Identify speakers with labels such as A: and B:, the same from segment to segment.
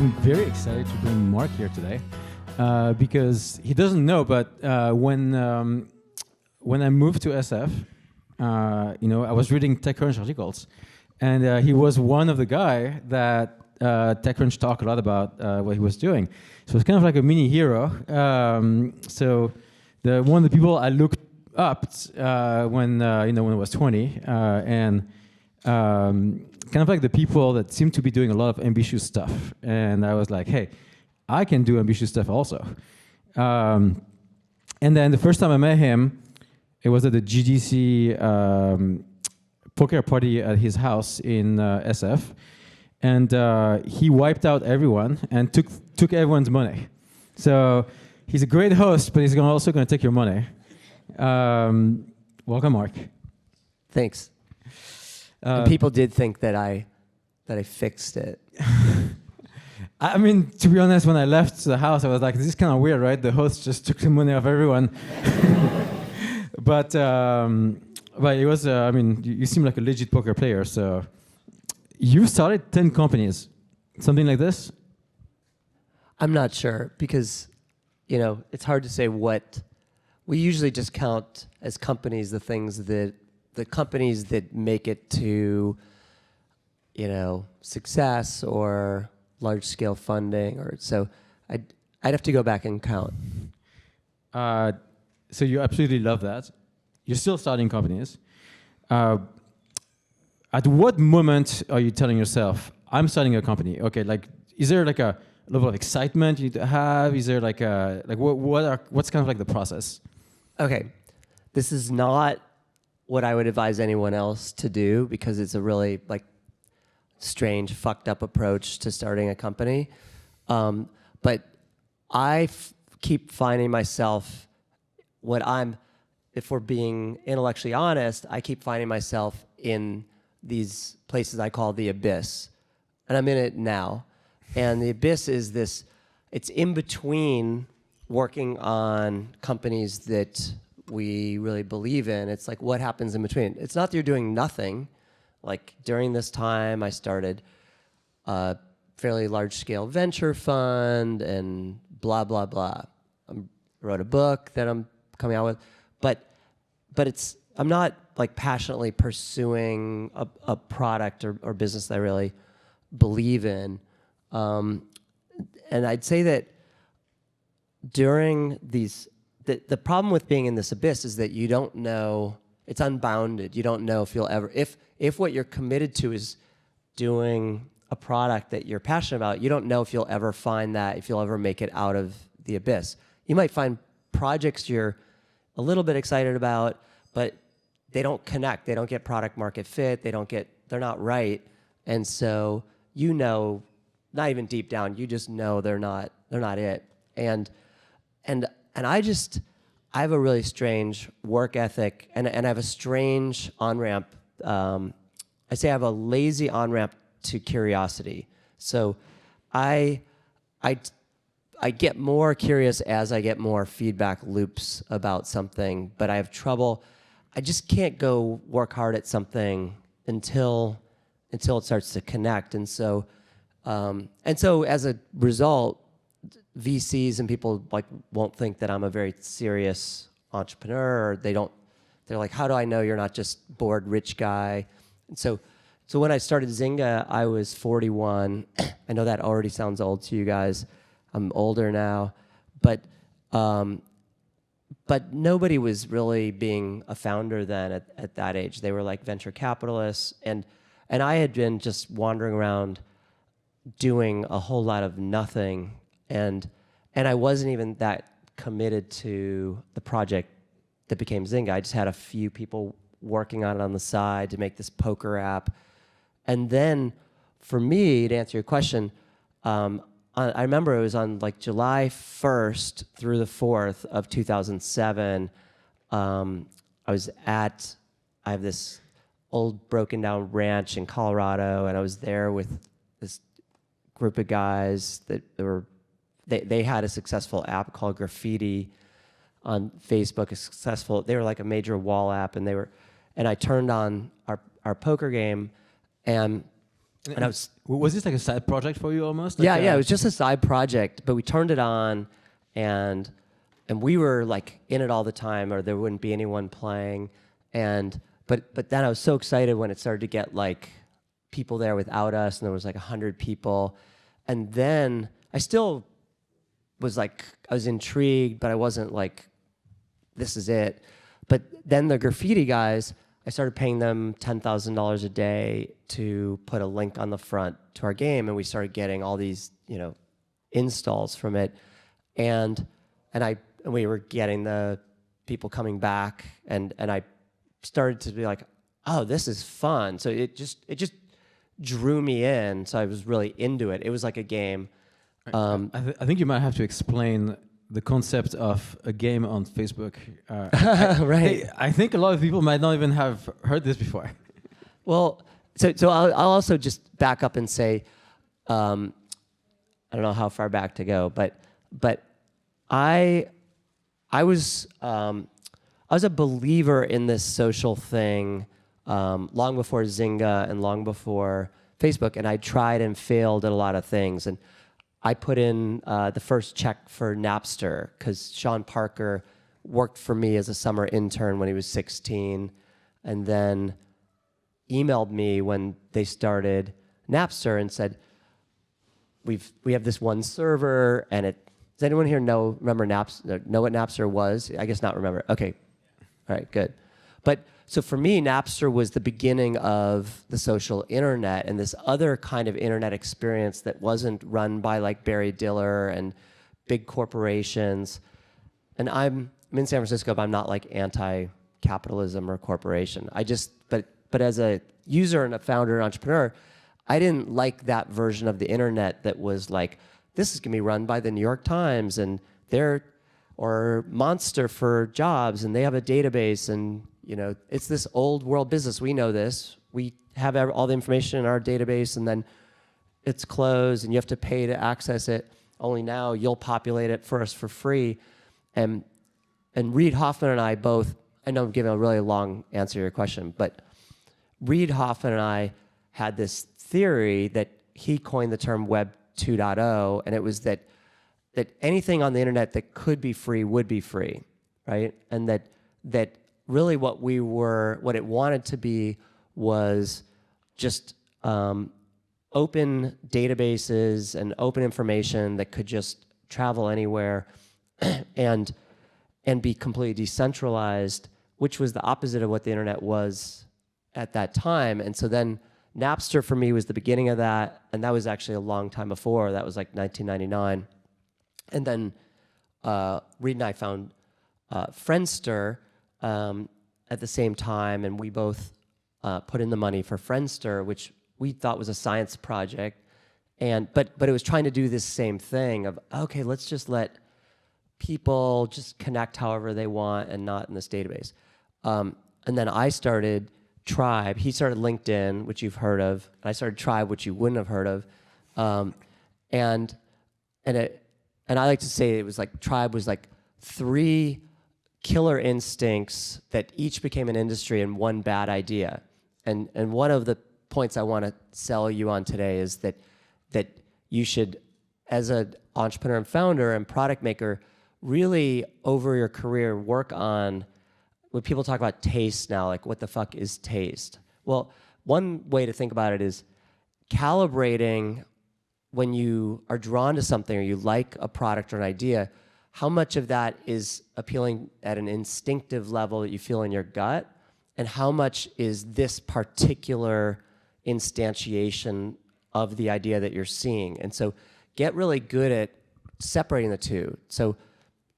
A: I'm very excited to bring Mark here today because he doesn't know, but when I moved to SF, I was reading TechCrunch articles, and he was one of the guy that TechCrunch talked a lot about what he was doing. So it's kind of like a mini hero. So one of the people I looked up when I was 20, and kind of like the people that seem to be doing a lot of ambitious stuff. And I was like, hey, I can do ambitious stuff also. And then the first time I met him, it was at the GDC poker party at his house in SF. And he wiped out everyone and took everyone's money. So he's a great host, but he's also going to take your money. Welcome, Mark.
B: Thanks. And people did think that I fixed it.
A: I mean, to be honest, when I left the house, I was like, this is kind of weird, right? The host just took the money off everyone. But it was, you seem like a legit poker player. So you started 10 companies, something like this?
B: I'm not sure because, it's hard to say what. We usually just count as companies the companies that make it to, success or large-scale funding, so I'd have to go back and count.
A: So you absolutely love that. You're still starting companies. At what moment are you telling yourself, I'm starting a company? Okay, is there like a level of excitement you need to have? Is there what's kind of like the process?
B: Okay, this is not what I would advise anyone else to do because it's a really strange, fucked up approach to starting a company. But I keep finding myself, if we're being intellectually honest, I keep finding myself in these places I call the abyss. And I'm in it now. And the abyss is it's in between working on companies that we really believe in. It's like what happens in between. It's not that you're doing nothing. Like during this time, I started a fairly large-scale venture fund and blah, blah, blah. I wrote a book that I'm coming out with. But I'm not passionately pursuing a product or business that I really believe in. And I'd say that during the problem with being in this abyss is that you don't know, it's unbounded. You don't know if you'll ever, if what you're committed to is doing a product that you're passionate about, you don't know if you'll ever find that, if you'll ever make it out of the abyss. You might find projects you're a little bit excited about, but they don't connect. They don't get product market fit. They're not right. And so, not even deep down, you just know they're not it. And I have a really strange work ethic, and I have a strange on-ramp. I say I have a lazy on-ramp to curiosity. So I get more curious as I get more feedback loops about something, but I have trouble. I just can't go work hard at something until it starts to connect. And so as a result, VCs and people won't think that I'm a very serious entrepreneur, or they're like, how do I know you're not just bored rich guy? And so when I started Zynga, I was 41. I know that already sounds old to you guys. I'm older now, but nobody was really being a founder then at that age. They were venture capitalists, and I had been just wandering around doing a whole lot of nothing. And I wasn't even that committed to the project that became Zynga. I just had a few people working on it on the side to make this poker app. And then for me, to answer your question, I remember it was on July 1st through the 4th of 2007. I have this old broken down ranch in Colorado, and I was there with this group of guys that they had a successful app called Graffiti on Facebook. They were like a major wall app, and I turned on our poker game, and And I was
A: Was this like a side project for you almost?
B: yeah,
A: Like,
B: yeah. It was just a side project, but we turned it on, and we were like in it all the time, or there wouldn't be anyone playing. And but then I was so excited when it started to get like people there without us, and there was like 100 people, and then I still was like I was intrigued, but I wasn't like this is it. But then the graffiti guys, I started paying them $10,000 a day to put a link on the front to our game, and we started getting all these, installs from it, and we were getting the people coming back, and I started to be like, oh, this is fun. So it just drew me in. So I was really into it. It was like a game.
A: I think you might have to explain the concept of a game on Facebook.
B: Right.
A: I think a lot of people might not even have heard this before.
B: Well, so I'll also just back up and say, I don't know how far back to go, but I was a believer in this social thing long before Zynga and long before Facebook, and I tried and failed at a lot of things. And I put in the first check for Napster because Sean Parker worked for me as a summer intern when he was 16, and then emailed me when they started Napster and said, we have this one server, and does anyone here remember Napster? Know what Napster was? I guess not remember. Okay, all right, good. But so for me, Napster was the beginning of the social internet and this other kind of internet experience that wasn't run by like Barry Diller and big corporations. And I'm in San Francisco, but I'm not like anti-capitalism or corporation. But as a user and a founder and entrepreneur, I didn't like that version of the internet that was like, this is gonna be run by the New York Times and or Monster for jobs, and they have a database, and it's this old world business. We know this. We have all the information in our database, and then it's closed, and you have to pay to access it. Only now you'll populate it for us for free. And Reid Hoffman and I both, I know I'm giving a really long answer to your question, but Reid Hoffman and I had this theory that he coined the term Web 2.0, and it was that anything on the internet that could be free would be free, right? And that really what it wanted to be was just open databases and open information that could just travel anywhere and be completely decentralized, which was the opposite of what the internet was at that time. And so then Napster for me was the beginning of that, and that was actually a long time before. That was like 1999. And then Reid and I found Friendster at the same time, and we both put in the money for Friendster, which we thought was a science project, but it was trying to do this same thing of, okay, let's just let people just connect however they want and not in this database. And then I started Tribe. He started LinkedIn, which you've heard of, and I started Tribe, which you wouldn't have heard of. And I like to say it was like Tribe was like 3 killer instincts that each became an industry and one bad idea. And one of the points I want to sell you on today is that you should, as an entrepreneur and founder and product maker, really over your career work on when people talk about taste now, like what the fuck is taste? Well, one way to think about it is calibrating when you are drawn to something or you like a product or an idea, how much of that is appealing at an instinctive level that you feel in your gut, and how much is this particular instantiation of the idea that you're seeing. And so get really good at separating the two. So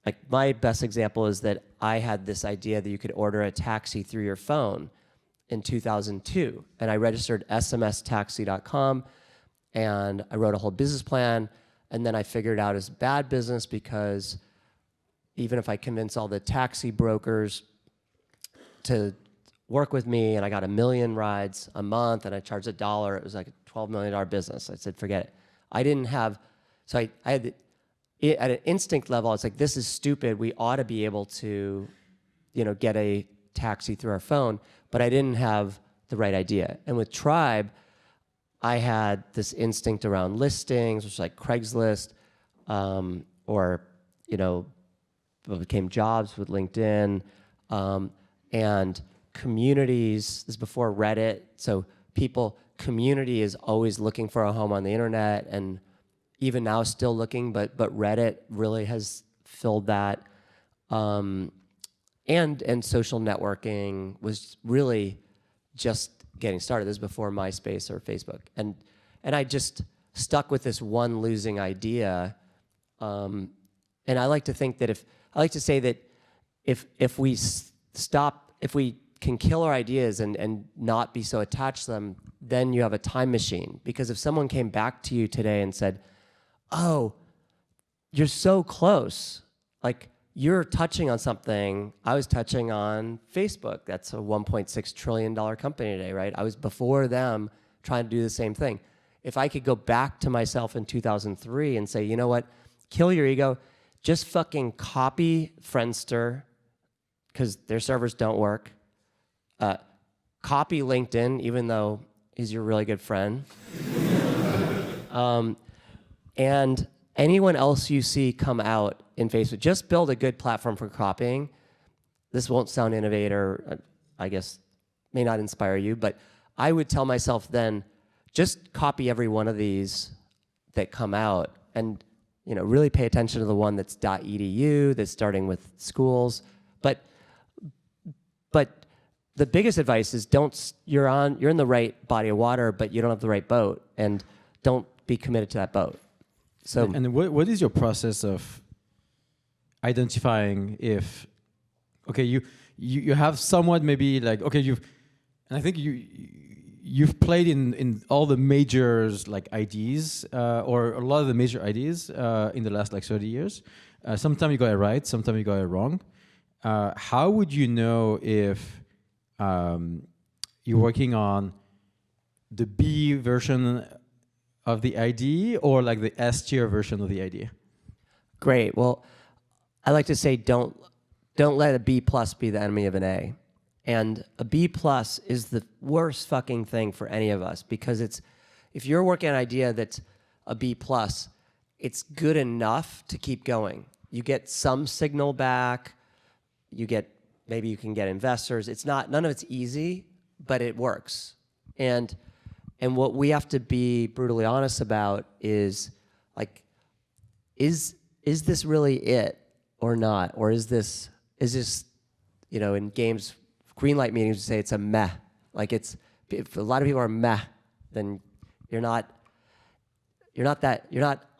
B: like my best example is that I had this idea that you could order a taxi through your phone in 2002, and I registered smstaxi.com, and I wrote a whole business plan, and then I figured out it's bad business because even if I convince all the taxi brokers to work with me and I got 1 million rides a month and I charged $1, it was like a $12 million business. I said, forget it. I didn't have, so I had, at an instinct level, I was like, this is stupid. We ought to be able to, get a taxi through our phone, but I didn't have the right idea. And with Tribe, I had this instinct around listings, which is like Craigslist, or, you know, what became jobs with LinkedIn, and communities. This is before Reddit, so community is always looking for a home on the internet, and even now still looking, but Reddit really has filled that. And social networking was really just getting started. This is before MySpace or Facebook. And I just stuck with this one losing idea. And I like to think that if we can kill our ideas and not be so attached to them, then you have a time machine. Because if someone came back to you today and said, oh, you're so close, like you're touching on something, I was touching on Facebook. That's a $1.6 trillion company today, right? I was before them trying to do the same thing. If I could go back to myself in 2003 and say, you know what, kill your ego, just fucking copy Friendster, because their servers don't work. Copy LinkedIn, even though he's your really good friend. And anyone else you see come out in Facebook, just build a good platform for copying. This won't sound innovative, I guess, may not inspire you, but I would tell myself then, just copy every one of these that come out, and really pay attention to the one that's .edu, that's starting with schools. But the biggest advice is you're in the right body of water, but you don't have the right boat, and don't be committed to that boat. So,
A: and what is your process of identifying if, okay, you have somewhat maybe like, okay, I think you've played in all the majors like IDs, or a lot of the major IDs in the last like 30 years. Sometimes you got it right, sometimes you got it wrong. How would you know if you're working on the B version of the ID or like the S tier version of the ID?
B: Great. Well, I like to say don't let a B plus be the enemy of an A. And a B plus is the worst fucking thing for any of us, because if you're working on an idea that's a B plus, it's good enough to keep going. You get some signal back, maybe you can get investors. None of it's easy, but it works. And what we have to be brutally honest about is, like, is this really it or not? Or is this, in games, greenlight meetings, we say it's a meh. Like, if a lot of people are meh, then you're not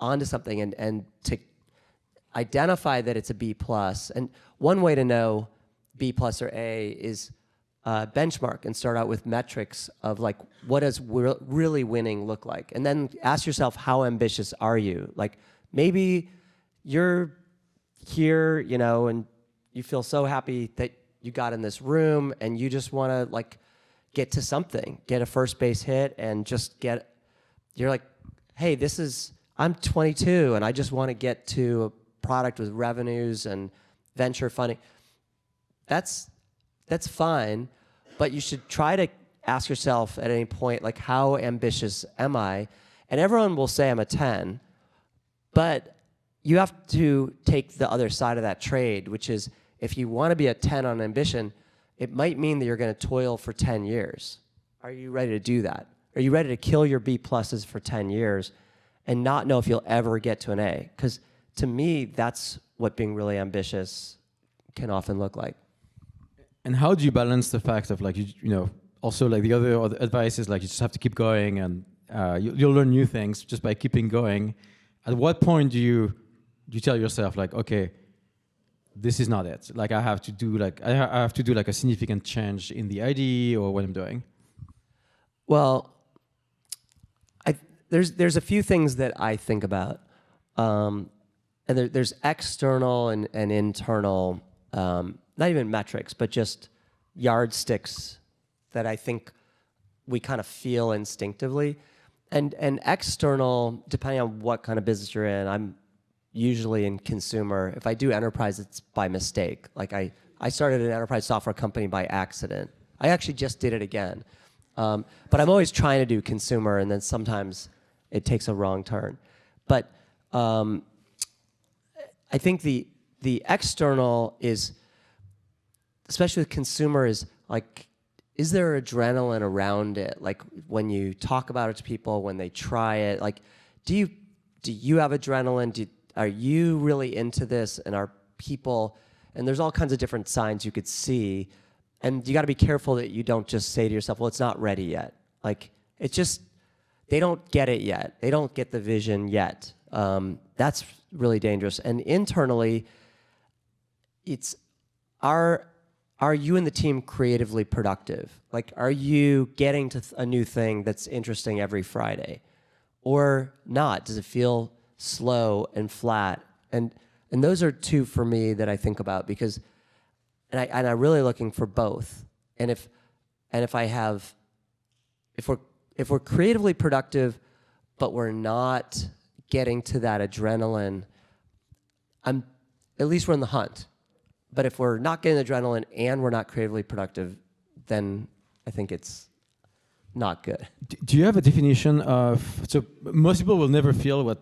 B: onto something. And to identify that it's a B plus, and one way to know B plus or A is benchmark and start out with metrics of, like, what does really winning look like? And then ask yourself, how ambitious are you? Like, maybe you're here, and you feel so happy that you got in this room and you just want to, like, get to something, get a first base hit, and you're like, hey, I'm 22 and I just want to get to a product with revenues and venture funding. That's fine, but you should try to ask yourself at any point, like, how ambitious am I? And everyone will say I'm a 10, but you have to take the other side of that trade, which is, if you want to be a 10 on ambition, it might mean that you're going to toil for 10 years. Are you ready to do that? Are you ready to kill your B pluses for 10 years and not know if you'll ever get to an A? Because to me, that's what being really ambitious can often look like.
A: And how do you balance the fact of, like, also, like, the other advice is, like, you just have to keep going, and you'll learn new things just by keeping going. At what point do you tell yourself, like, okay, this is not it. Like, I have to do like a significant change in the ID or what I'm doing?
B: Well, there's a few things that I think about, and there's external and internal, not even metrics, but just yardsticks that I think we kind of feel instinctively, and external, depending on what kind of business you're in. I'm usually in consumer. If I do enterprise, it's by mistake. Like, I started an enterprise software company by accident. I actually just did it again. But I'm always trying to do consumer, and then sometimes it takes a wrong turn. But I think the external is, especially with consumer, is like, is there adrenaline around it? Like when you talk about it to people, when they try it, like, do you have adrenaline? Are you really into this? And are people, and there's all kinds of different signs you could see. And you got to be careful that you don't just say to yourself, well, it's not ready yet. Like, it's just, they don't get it yet. They don't get the vision yet. That's really dangerous. And internally, it's, are you and the team creatively productive? Like, are you getting to a new thing that's interesting every Friday? Or not? Does it feel slow and flat? And those are two for me that I think about, because, and I'm really looking for both. And if we're creatively productive, but we're not getting to that adrenaline, at least we're in the hunt. But if we're not getting adrenaline and we're not creatively productive, then I think it's not good.
A: Do you have a definition of, so most people will never feel what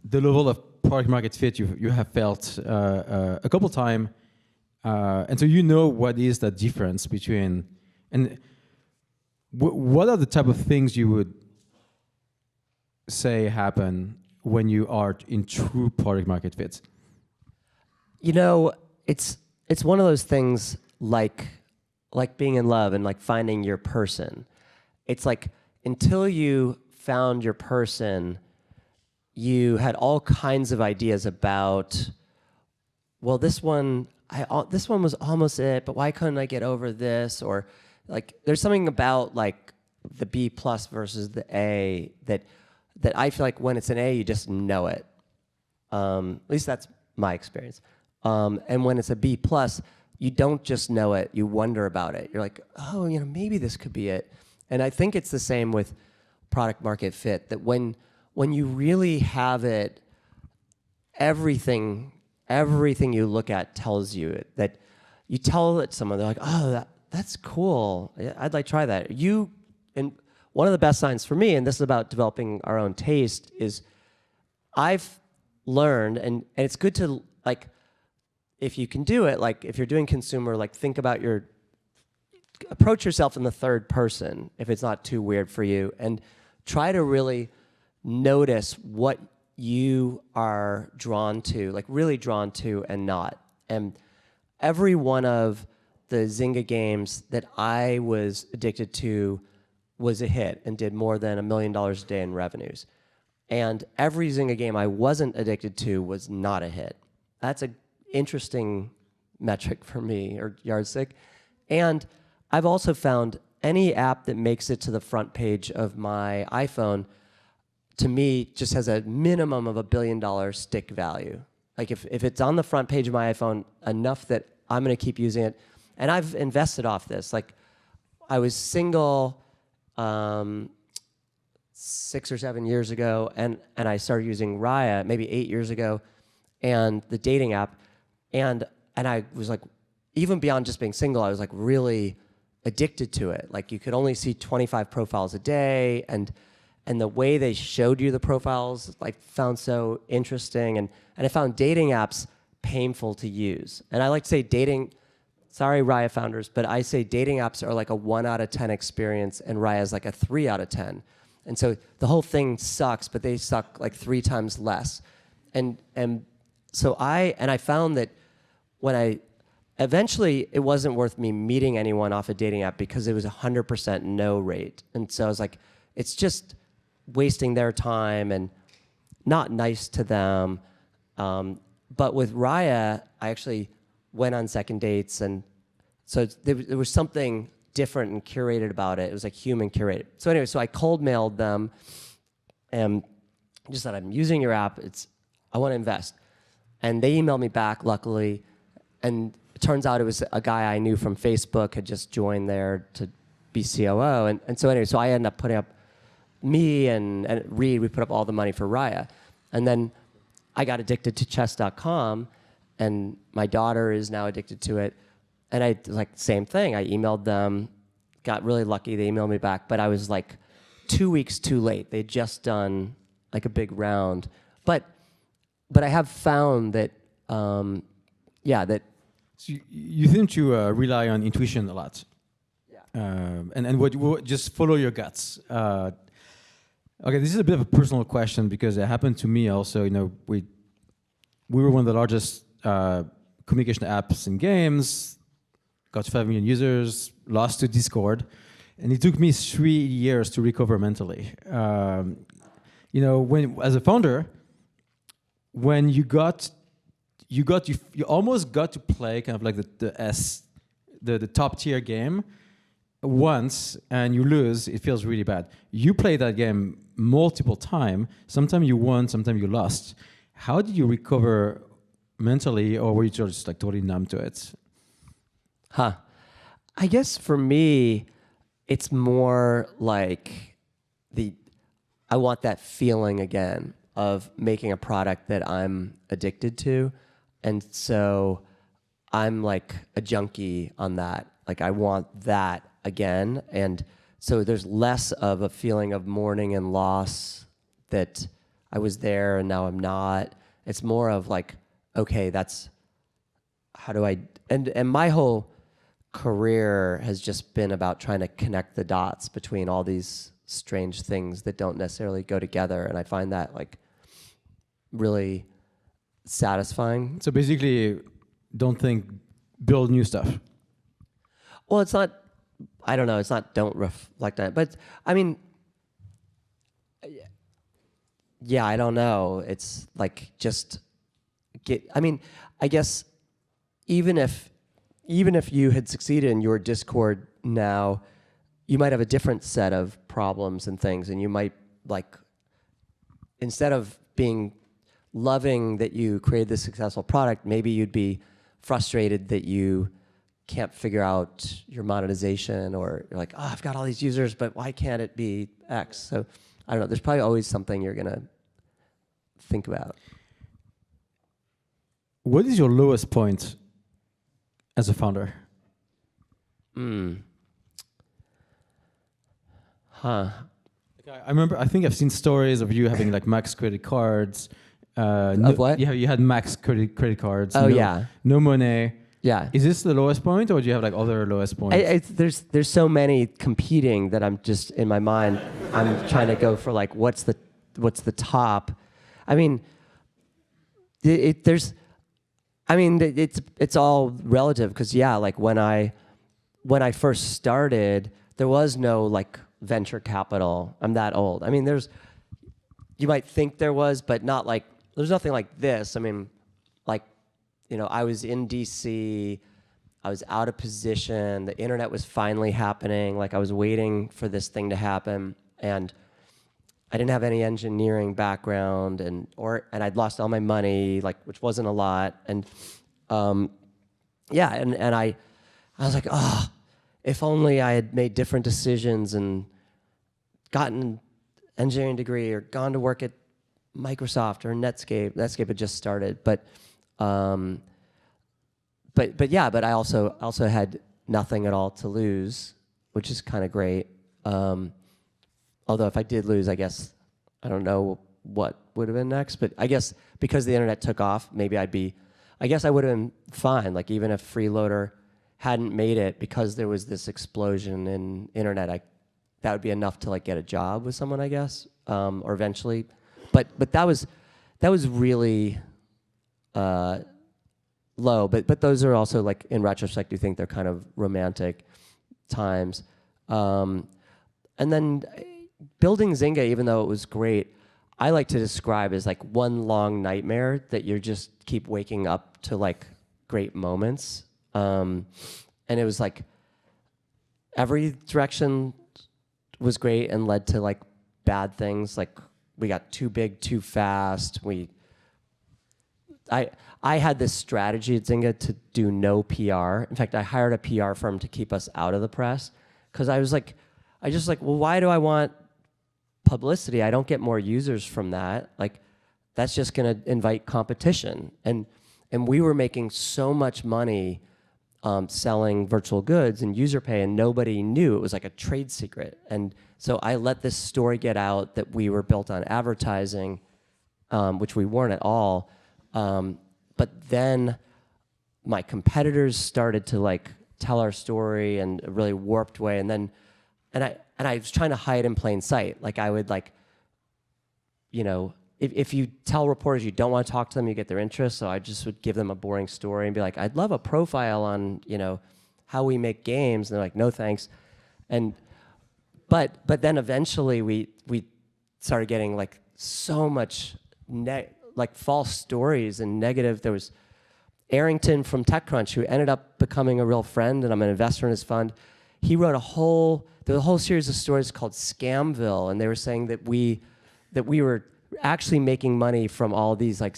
A: the level of product market fit you have felt a couple times, and so you know what is the difference between, and what are the type of things you would say happen when you are in true product market fit?
B: You know, it's one of those things like being in love and like finding your person. It's like, until you found your person, you had all kinds of ideas about, well, this one was almost it, but why couldn't I get over this? Or like, there's something about like the B plus versus the A that I feel like when it's an A, you just know it. At least that's my experience. And when it's a B plus, you don't just know it, you wonder about it. You're like, oh, maybe this could be it. And I think it's the same with product market fit, that when you really have it, everything you look at tells you it. That you tell it to someone, they're like, oh, that's cool. I'd like to try that. And one of the best signs for me, and this is about developing our own taste, is I've learned, and it's good to, like, if you can do it, like if you're doing consumer, like think about approach yourself in the third person, if it's not too weird for you, and try to really notice what you are drawn to, like really drawn to and not. And every one of the Zynga games that I was addicted to was a hit and did more than $1 million a day in revenues. And every Zynga game I wasn't addicted to was not a hit. That's an interesting metric for me, or yardstick. And I've also found any app that makes it to the front page of my iPhone, to me, just has a minimum of $1 billion stick value. Like if it's on the front page of my iPhone enough that I'm going to keep using it. And I've invested off this. Like, I was single 6 or 7 years ago, and I started using Raya maybe 8 years ago, and the dating app, and I was like, even beyond just being single, I was like really addicted to it. Like, you could only see 25 profiles a day, and the way they showed you the profiles, like, found so interesting, and I found dating apps painful to use. And I like to say sorry, Raya founders, but I say dating apps are like a 1 out of 10 experience, and Raya is like a 3 out of 10. And so the whole thing sucks, but they suck like 3 times less. And so I found that eventually it wasn't worth me meeting anyone off a dating app, because it was 100% no rate. And so I was like, it's just wasting their time and not nice to them. But with Raya, I actually went on second dates, and so there was something different and curated about it. It was like human curated. So anyway, so I cold mailed them and just said, I'm using your app. I want to invest. And they emailed me back, luckily. And it turns out it was a guy I knew from Facebook, had just joined there to be COO. And so anyway, so I ended up putting up, me and Reed, we put up all the money for Raya. And then I got addicted to chess.com, and my daughter is now addicted to it. And I, like, same thing. I emailed them, got really lucky. They emailed me back, but I was like 2 weeks too late. They'd just done like a big round. But I have found that, that.
A: So you seem to rely on intuition a lot.
B: Yeah.
A: And what just follow your guts. Okay, this is a bit of a personal question because it happened to me also. You know, we were one of the largest communication apps in games, got to 5 million users, lost to Discord, and it took me 3 years to recover mentally. You know, when as a founder, when you almost got to play kind of like the top tier game once, and you lose, it feels really bad. You play that game multiple times. Sometimes you won, sometimes you lost. How did you recover mentally, or were you just like totally numb to it?
B: I guess for me, it's more like I want that feeling again of making a product that I'm addicted to. And so I'm like a junkie on that. Like I want that again. And so there's less of a feeling of mourning and loss that I was there and now I'm not. It's more of like, okay, that's how do I, and my whole career has just been about trying to connect the dots between all these strange things that don't necessarily go together. And I find that like really satisfying.
A: So basically, don't think, build new stuff.
B: Well, it's not, I don't know, it's not don't reflect on it. But I mean, yeah, I don't know. It's like just I guess even if you had succeeded in your Discord now, you might have a different set of problems and things, and you might like, instead of being loving that you created this successful product, maybe you'd be frustrated that you can't figure out your monetization, or you're like, oh, I've got all these users, but why can't it be X? So I don't know. There's probably always something you're gonna think about.
A: What is your lowest point as a founder? I remember, I think I've seen stories of you having like max credit cards.
B: Of what?
A: You had max credit cards.
B: Oh, yeah.
A: No money.
B: Yeah.
A: Is this the lowest point, or do you have like other lowest points?
B: There's so many competing that I'm just in my mind. I'm trying to go for like what's the top. I mean, it's all relative because yeah, like when I first started, there was no like venture capital. I'm that old. I mean, you might think there was, but not like there's nothing like this. I mean, like, you know, I was in DC, I was out of position, the internet was finally happening, like I was waiting for this thing to happen, and I didn't have any engineering background, and I'd lost all my money, like, which wasn't a lot, and I was like, oh, if only I had made different decisions and gotten an engineering degree or gone to work at Microsoft or Netscape. Netscape had just started, but I also had nothing at all to lose, which is kind of great. Although if I did lose, I guess I don't know what would have been next. But I guess because the internet took off, maybe I guess I would have been fine. Like even if Freeloader hadn't made it, because there was this explosion in internet, that would be enough to like get a job with someone, I guess, or eventually. But that was really low. But those are also like in retrospect, you think they're kind of romantic times. And then building Zynga, even though it was great, I like to describe as like one long nightmare that you just keep waking up to like great moments. And it was like every direction was great and led to like bad things. Like we got too big too fast. I had this strategy at Zynga to do no PR. In fact, I hired a PR firm to keep us out of the press because I just like, well, why do I want publicity? I don't get more users from that. Like, that's just going to invite competition. And we were making so much money selling virtual goods and user pay, and nobody knew. It was like a trade secret. And so I let this story get out that we were built on advertising, which we weren't at all. But then my competitors started to like tell our story in a really warped way, and I was trying to hide in plain sight. Like I would like, you know, if you tell reporters you don't want to talk to them, you get their interest. So I just would give them a boring story and be like, I'd love a profile on, you know, how we make games. And they're like, no thanks. But then eventually we started getting like so much like false stories and negative. There was Arrington from TechCrunch, who ended up becoming a real friend, and I'm an investor in his fund. He wrote a whole series of stories called Scamville, and they were saying that we were actually making money from all these like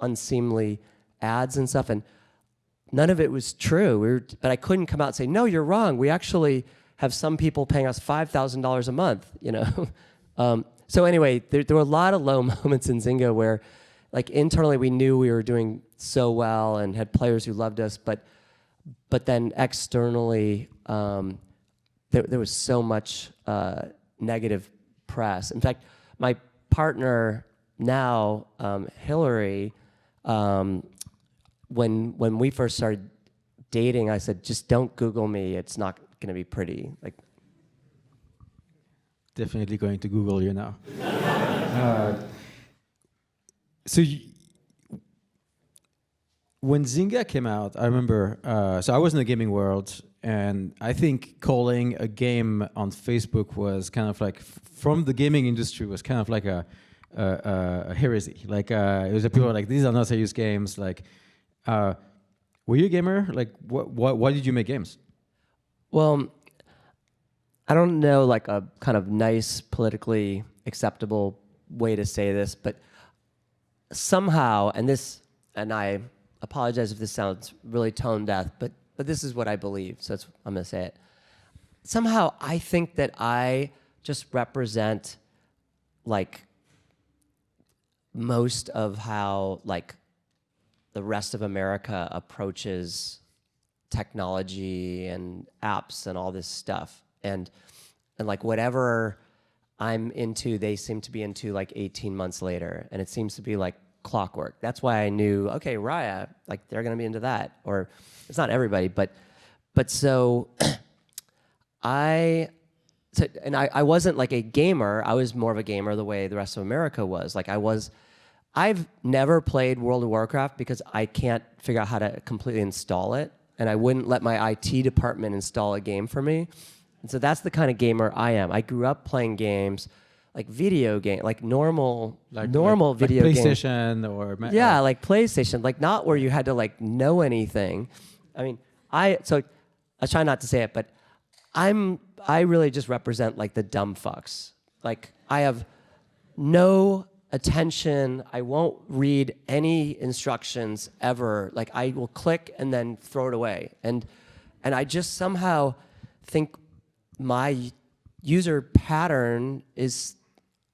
B: unseemly ads and stuff, and none of it was true. But I couldn't come out and say, no, you're wrong. We actually have some people paying us $5,000 a month, you know. So anyway, there were a lot of low moments in Zynga where, like, internally we knew we were doing so well and had players who loved us, but then externally there was so much negative press. In fact, my partner now, Hillary, when we first started dating, I said, just don't Google me. It's not going to be pretty. Like,
A: definitely going to Google you now. When Zynga came out, I remember, so I was in the gaming world, and I think calling a game on Facebook was kind of like, from the gaming industry, was kind of like a heresy. Like, it was people were like, these are not serious games. Like, were you a gamer? Like, why did you make games?
B: Well, I don't know, like a kind of nice, politically acceptable way to say this, but somehow, and I apologize if this sounds really tone deaf, but this is what I believe, so I'm going to say it. Somehow, I think that I just represent, like, most of how, like, the rest of America approaches technology and apps and all this stuff. And like, whatever I'm into, they seem to be into, like, 18 months later. And it seems to be like clockwork. That's why I knew, okay, Raya, like, they're going to be into that. Or it's not everybody, but so I wasn't like a gamer. I was more of a gamer the way the rest of America was. Like, I've never played World of Warcraft because I can't figure out how to completely install it. And I wouldn't let my IT department install a game for me. And so that's the kind of gamer I am. I grew up playing games, like video game, like normal video games.
A: Like PlayStation or...
B: Yeah, like PlayStation, like not where you had to like know anything. I mean, I try not to say it, but I really just represent like the dumb fucks. Like, I have no attention. I won't read any instructions ever. Like, I will click and then throw it away. And I just somehow think my user pattern is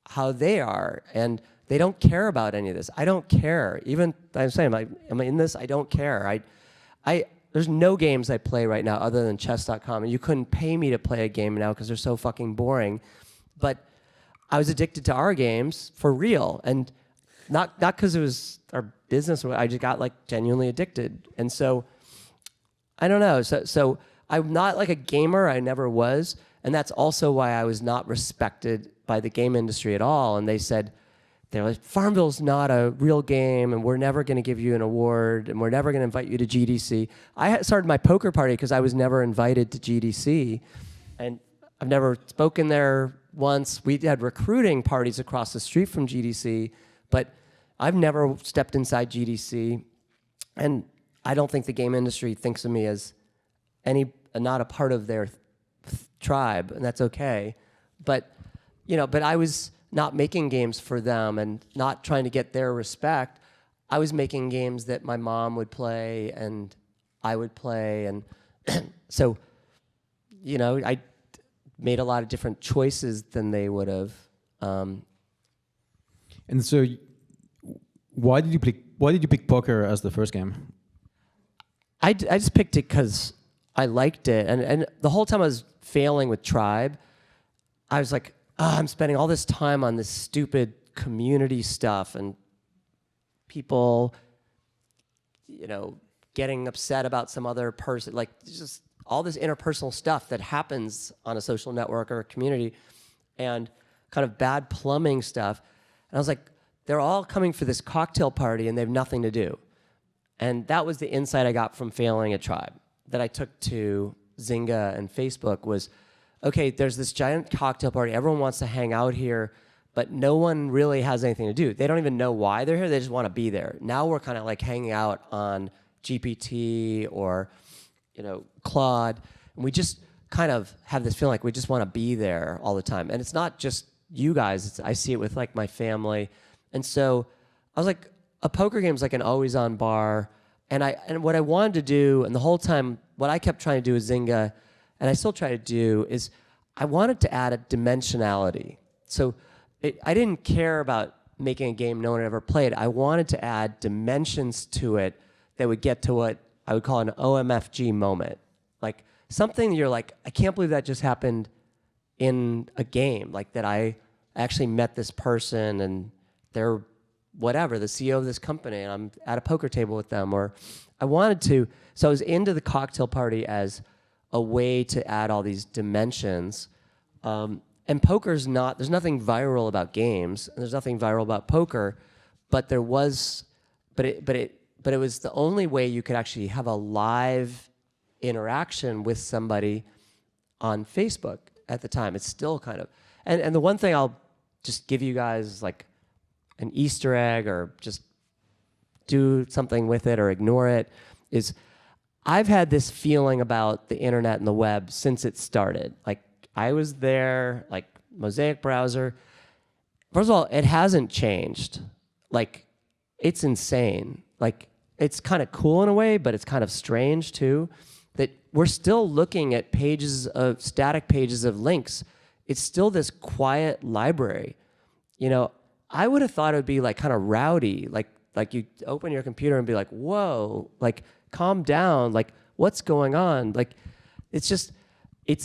B: how they are, and they don't care about any of this. I don't care. Even I'm saying, am I in this? I don't care. There's no games I play right now other than chess.com, and you couldn't pay me to play a game now because they're so fucking boring. But I was addicted to our games for real, and not because it was our business. I just got like genuinely addicted, and so I don't know. So I'm not like a gamer. I never was, and that's also why I was not respected by the game industry at all. And they're like, FarmVille's not a real game, and we're never going to give you an award, and we're never going to invite you to GDC. I started my poker party because I was never invited to GDC, and I've never spoken there once. We had recruiting parties across the street from GDC, but I've never stepped inside GDC, and I don't think the game industry thinks of me as not a part of their tribe, and that's okay. But I was not making games for them and not trying to get their respect. I was making games that my mom would play and I would play, and so I made a lot of different choices than they would have.
A: And so, why did you pick poker as the first game?
B: I just picked it because I liked it. And the whole time I was failing with Tribe, I was like, I'm spending all this time on this stupid community stuff and people, getting upset about some other person, like just all this interpersonal stuff that happens on a social network or a community and kind of bad plumbing stuff. And I was like, they're all coming for this cocktail party and they have nothing to do. And that was the insight I got from failing at Tribe that I took to Zynga and Facebook was, okay, there's this giant cocktail party. Everyone wants to hang out here, but no one really has anything to do. They don't even know why they're here. They just want to be there. Now we're kind of like hanging out on GPT or, Claude. And we just kind of have this feeling like we just want to be there all the time. And it's not just you guys. I see it with like my family. And so I was like, a poker game is like an always-on bar. And what I wanted to do, and the whole time, what I kept trying to do with Zynga, and I still try to do, is I wanted to add a dimensionality. So I didn't care about making a game no one had ever played. I wanted to add dimensions to it that would get to what I would call an OMFG moment. Like something you're like, I can't believe that just happened in a game. Like that I actually met this person and they're whatever, the CEO of this company, and I'm at a poker table with them. Or I wanted to, so I was into the cocktail party as a way to add all these dimensions. And poker's not, there's nothing viral about games, and there's nothing viral about poker, but there was, but it was the only way you could actually have a live interaction with somebody on Facebook at the time. It's still kind of, and the one thing I'll just give you guys like an Easter egg or just do something with it or ignore it is I've had this feeling about the internet and the web since it started. Like I was there, like Mosaic browser. First of all, it hasn't changed. Like it's insane. Like it's kind of cool in a way, but it's kind of strange too, that we're still looking at pages of static pages of links. It's still this quiet library. I would have thought it would be like kind of rowdy, like you open your computer and be like, whoa, like calm down, like what's going on? Like it's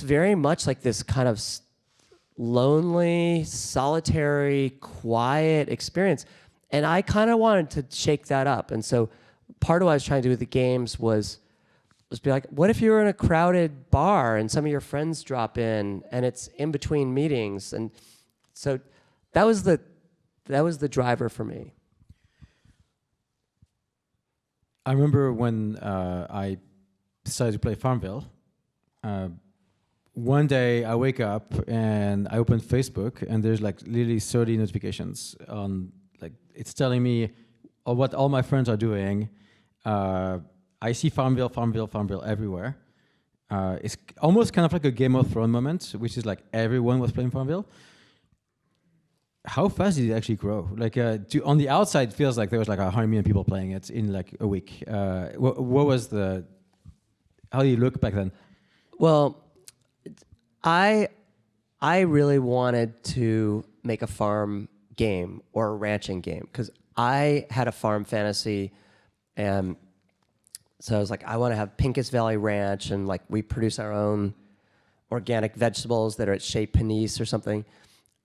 B: very much like this kind of lonely, solitary, quiet experience. And I kind of wanted to shake that up. And so part of what I was trying to do with the games was be like, what if you were in a crowded bar and some of your friends drop in and it's in between meetings? And so that was the driver for me.
A: I remember when I decided to play FarmVille. One day I wake up and I open Facebook and there's like literally 30 notifications on, like it's telling me what all my friends are doing. I see FarmVille everywhere. It's almost kind of like a Game of Thrones moment, which is like everyone was playing FarmVille. How fast did it actually grow? Like on the outside, it feels like there was like 100 million people playing it in like a week. What was how do you look back then?
B: Well, I really wanted to make a farm game or a ranching game because I had a farm fantasy, and so I was like, I want to have Pincus Valley Ranch, and like we produce our own organic vegetables that are at Chez Panisse or something,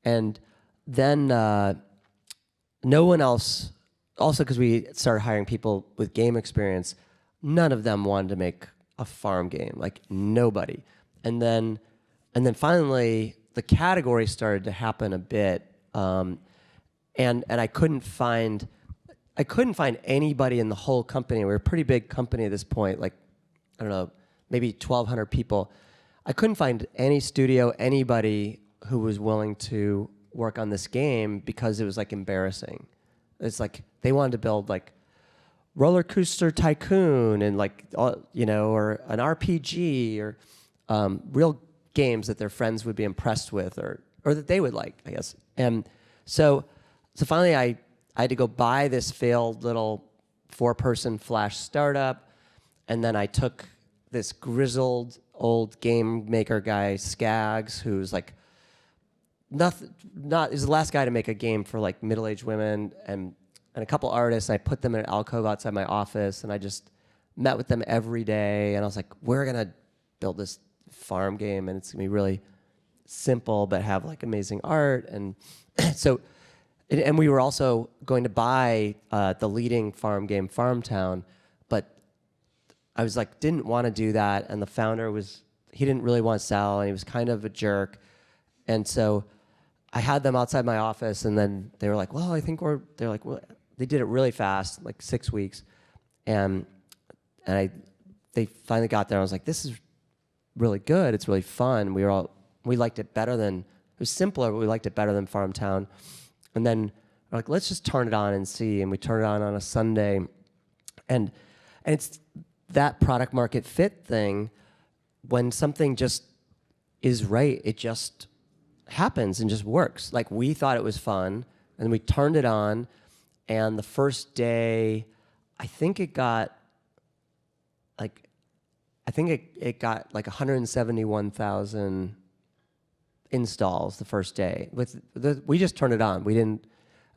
B: and then no one else, also because we started hiring people with game experience, none of them wanted to make a farm game, like nobody. And then finally the category started to happen a bit, and I couldn't find anybody in the whole company. We were a pretty big company at this point, like I don't know, maybe 1,200 people. I couldn't find any studio, anybody who was willing to work on this game because it was like embarrassing. It's like they wanted to build like Roller Coaster Tycoon and like or an RPG or real games that their friends would be impressed with or that they would like, I guess. And so finally I had to go buy this failed little 4-person Flash startup, and then I took this grizzled old game maker guy, Skaggs, who's like is the last guy to make a game for like middle-aged women and a couple artists. I put them in an alcove outside my office, and I just met with them every day, and I was like, we're gonna build this farm game, and it's gonna be really simple, but have like amazing art. And so, and we were also going to buy the leading farm game, Farmtown, but I was like, didn't want to do that, and the founder he didn't really want to sell, and he was kind of a jerk, and so I had them outside my office, and then they were like, well, I think they're like, well, they did it really fast, like 6 weeks, and they finally got there. I was like, this is really good. It's really fun. We liked it better than, it was simpler, but we liked it better than Farmtown. And then we're like, let's just turn it on and see. And we turned it on a Sunday, and it's that product market fit thing. When something just is right, it just happens and just works. Like, we thought it was fun, and we turned it on, and the first day, I think it got like 171,000 installs the first day. We just turned it on. We didn't,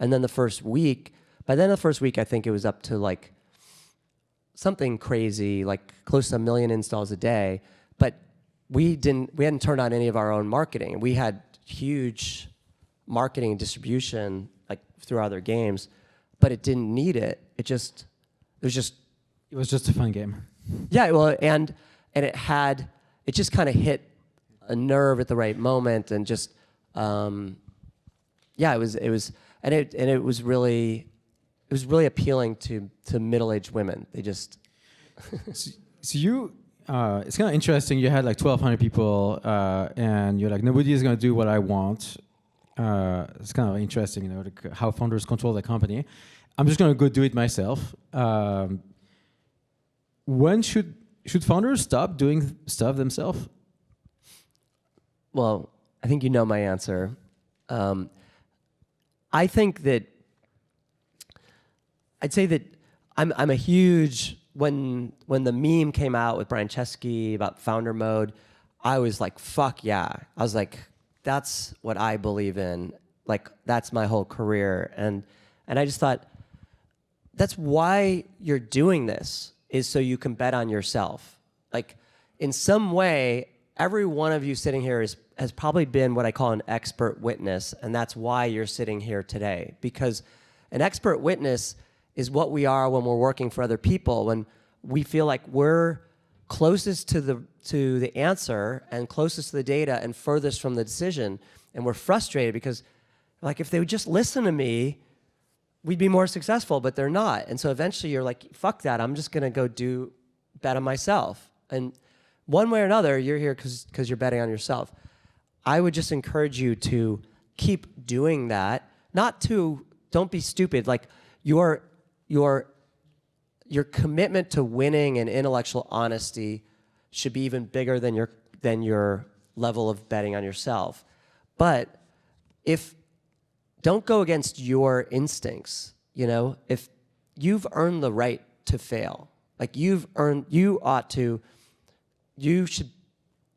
B: and then by the end of the first week, I think it was up to like something crazy, like close to 1 million installs a day. But we hadn't turned on any of our own marketing. We had huge marketing and distribution like through other games, but it didn't need it. It was just
A: a fun game.
B: Yeah, well, and it just kind of hit a nerve at the right moment, and just it was really appealing to middle-aged women. They just
A: so you it's kind of interesting. You had like 1,200 people, and you're like, nobody is going to do what I want. It's kind of interesting, like how founders control the company. I'm just going to go do it myself. When should founders stop doing stuff themselves?
B: Well, I think you know my answer. I think that I'd say that I'm a huge, when the meme came out with Brian Chesky about founder mode, I was like, fuck yeah. I was like, that's what I believe in. Like, that's my whole career. And I just thought, that's why you're doing this, is so you can bet on yourself. Like, in some way, every one of you sitting here has probably been what I call an expert witness, and that's why you're sitting here today. Because an expert witness is what we are when we're working for other people, when we feel like we're closest to the answer and closest to the data and furthest from the decision, and we're frustrated because, like, if they would just listen to me, we'd be more successful, but they're not. And so eventually you're like, fuck that, I'm just gonna go bet on myself. And one way or another, you're here because you're betting on yourself. I would just encourage you to keep doing that. Don't be stupid. Like, your commitment to winning and intellectual honesty should be even bigger than your level of betting on yourself. But don't go against your instincts. If you've earned the right to fail, like you should,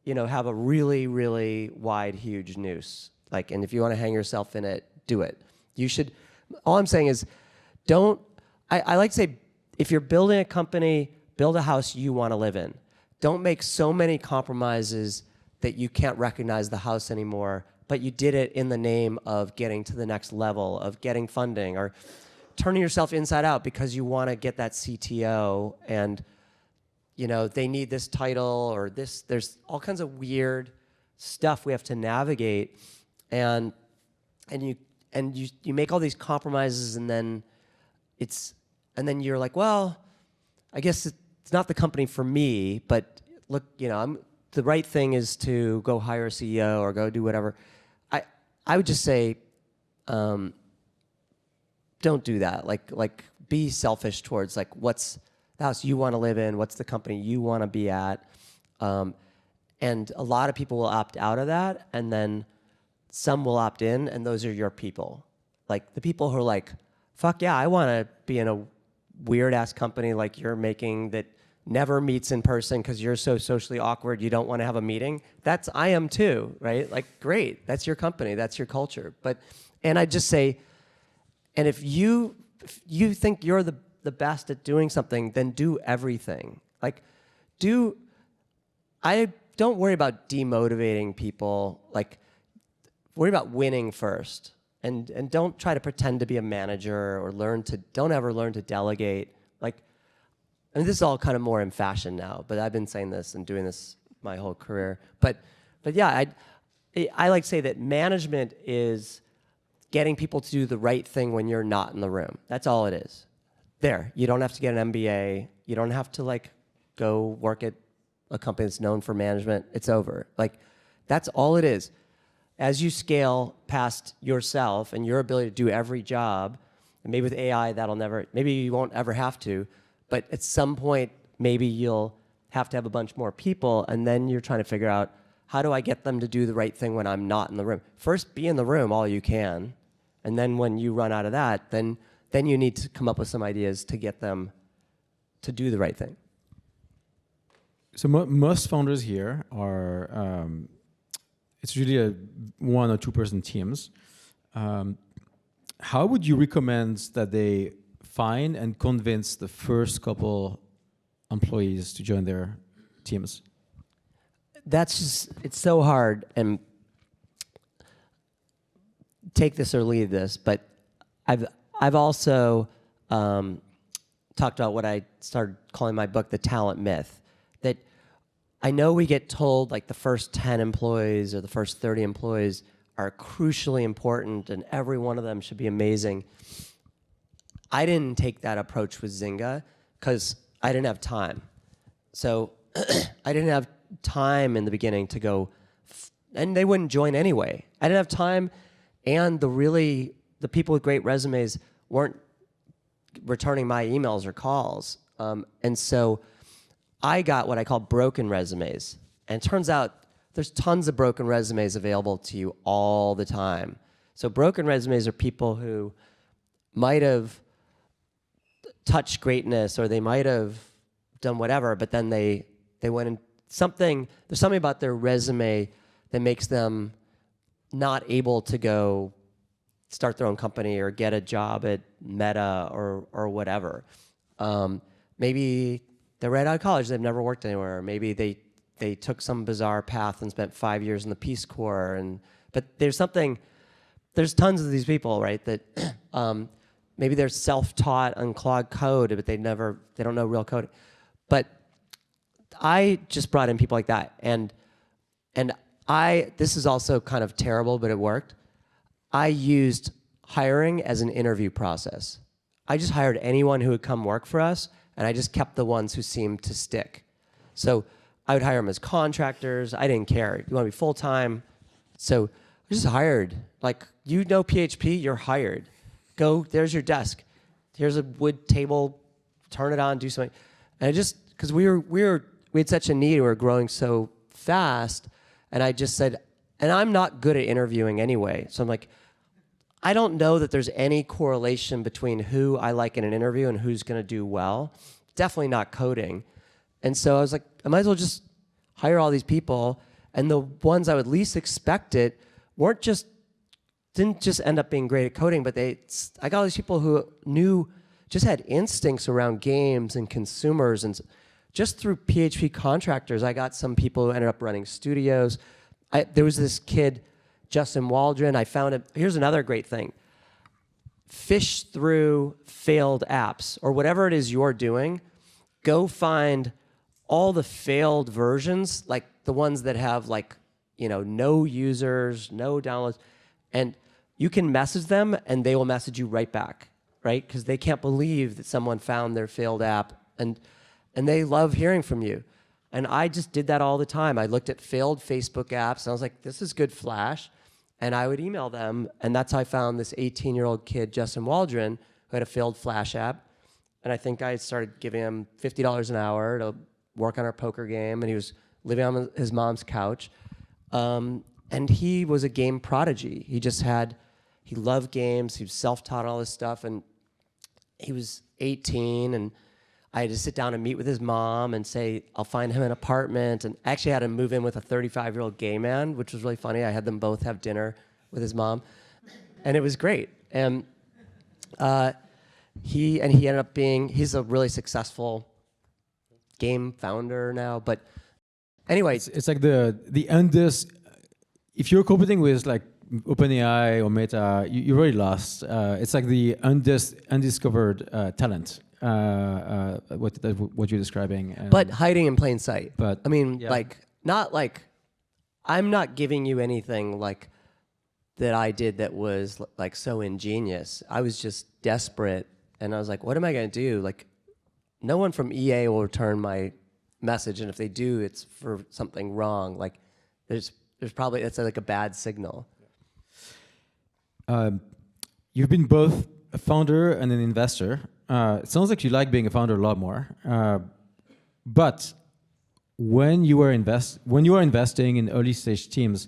B: have a really, really wide, huge noose. Like, and if you want to hang yourself in it, do it. You should. All I'm saying is, I like to say, if you're building a company, build a house you want to live in. Don't make so many compromises that you can't recognize the house anymore, but you did it in the name of getting to the next level, of getting funding, or turning yourself inside out because you want to get that CTO, and they need this title or this. There's all kinds of weird stuff we have to navigate, and you make all these compromises, and then you're like, well, I guess it's not the company for me, but look, the right thing is to go hire a CEO or go do whatever. I would just say, don't do that. Like be selfish towards like what's the house you want to live in, what's the company you want to be at, and a lot of people will opt out of that, and then some will opt in, and those are your people. Like the people who are like, fuck yeah, I want to be in a weird ass company like you're making that never meets in person because you're so socially awkward you don't want to have a meeting. I am too, right? Like, great, that's your company, that's your culture. And I just say, and if you think you're the the best at doing something, then do everything. Like, I don't worry about demotivating people. Like, worry about winning first. And don't try to pretend to be a manager or don't ever learn to delegate. Like, I mean, this is all kind of more in fashion now, but I've been saying this and doing this my whole career. But yeah, I like to say that management is getting people to do the right thing when you're not in the room. That's all it is. There, you don't have to get an MBA. You don't have to like go work at a company that's known for management. It's over. Like, that's all it is. As you scale past yourself and your ability to do every job, and maybe with AI maybe you won't ever have to, but at some point, maybe you'll have to have a bunch more people, and then you're trying to figure out, how do I get them to do the right thing when I'm not in the room? First, be in the room all you can, and then when you run out of that, then you need to come up with some ideas to get them to do the right thing.
A: So most founders here are, it's really a 1 or 2 person teams. How would you recommend that they find and convince the first couple employees to join their teams?
B: It's so hard, and take this or leave this, but I've also talked about what I started calling my book, The Talent Myth, that I know we get told like the first 10 employees or the first 30 employees are crucially important and every one of them should be amazing. I didn't take that approach with Zynga because I didn't have time. So I didn't have time in the beginning to go, and they wouldn't join anyway. I didn't have time, and the people with great resumes weren't returning my emails or calls. And so I got what I call broken resumes. And it turns out there's tons of broken resumes available to you all the time. So broken resumes are people who might have touched greatness or they might have done whatever, but then they went in there's something about their resume that makes them not able to go start their own company or get a job at Meta or whatever. Maybe they're right out of college, they've never worked anywhere. Maybe they took some bizarre path and spent 5 years in the Peace Corps. But there's tons of these people, right, that maybe they're self-taught on Claude Code, but they don't know real coding. But I just brought in people like that. And this is also kind of terrible, but it worked. I used hiring as an interview process. I just hired anyone who would come work for us, and I just kept the ones who seemed to stick. So I would hire them as contractors. I didn't care. You want to be full-time? So I just hired. Like, you know PHP, you're hired. Go, there's your desk. Here's a wood table. Turn it on, do something. And because we had such a need, we were growing so fast, and I just said, and I'm not good at interviewing anyway. So I'm like, I don't know that there's any correlation between who I like in an interview and who's going to do well. Definitely not coding. And so I was like, I might as well just hire all these people. And the ones I would least expect it didn't just end up being great at coding, but I got all these people who just had instincts around games and consumers. And just through PHP contractors, I got some people who ended up running studios. There was this kid, Justin Waldron. I found him. Here's another great thing. Fish through failed apps or whatever it is you're doing. Go find all the failed versions, like the ones that have no users, no downloads, and you can message them and they will message you right back, right? Because they can't believe that someone found their failed app, and they love hearing from you. And I just did that all the time. I looked at failed Facebook apps, and I was like, this is good Flash. And I would email them, and that's how I found this 18-year-old kid, Justin Waldron, who had a failed Flash app. And I think I started giving him $50 an hour to work on our poker game, and he was living on his mom's couch. And he was a game prodigy. He loved games, he was self-taught all this stuff, and he was 18, and I had to sit down and meet with his mom and say, I'll find him an apartment. And I actually had him move in with a 35-year-old gay man, which was really funny. I had them both have dinner with his mom. And it was great. And he ended up he's a really successful game founder now. But anyway,
A: it's like the if you're competing with like OpenAI or Meta, you already lost. It's like the undiscovered talent. What you're describing.
B: But hiding in plain sight.
A: But
B: I mean,
A: yeah.
B: like not like I'm not giving you anything like that I did that was like so ingenious. I was just desperate, and I was like, what am I going to do? Like, no one from EA will return my message, and if they do, it's for something wrong. Like, there's probably, it's like a bad signal.
A: You've been both a founder and an investor. It sounds like you like being a founder a lot more. But when you are investing in early stage teams,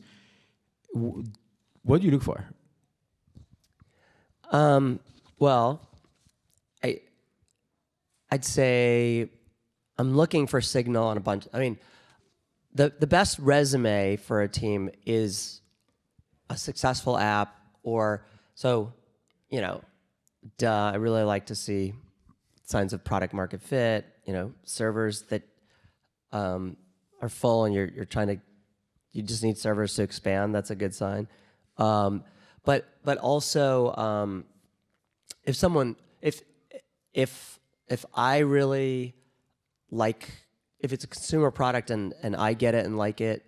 A: what do you look for?
B: Well, I'd say I'm looking for signal on a bunch. I mean, the best resume for a team is a successful app, or so, you know, I really like to see signs of product market fit, you know, servers that are full and you just need servers to expand. That's a good sign. But also, if I really like, if it's a consumer product and I get it and like it,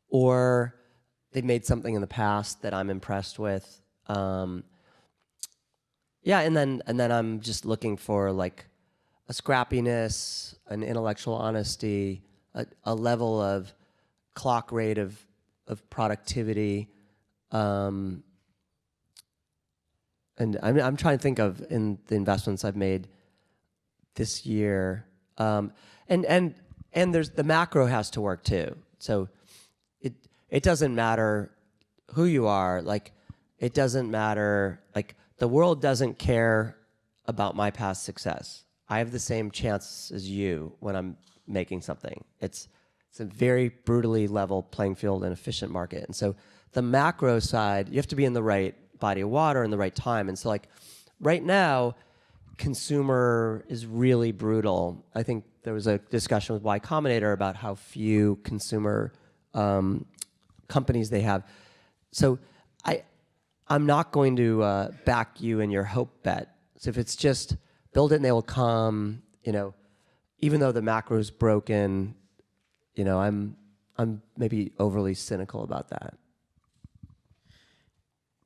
B: or they've made something in the past that I'm impressed with, yeah, and then I'm just looking for like a scrappiness, an intellectual honesty, a level of clock rate of productivity, and I'm trying to think of in the investments I've made this year, and there's the macro has to work too. So it doesn't matter who you are, like it doesn't matter, like the world doesn't care about my past success. I have the same chance as you when I'm making something. It's a very brutally level playing field and efficient market. And so the macro side, you have to be in the right body of water in the right time. And so like right now, consumer is really brutal. I think there was a discussion with Y Combinator about how few consumer companies they have. So I'm not going to back you in your hope bet. So if it's just build it and they will come, you know, even though the macro is broken, you know, I'm maybe overly cynical about that.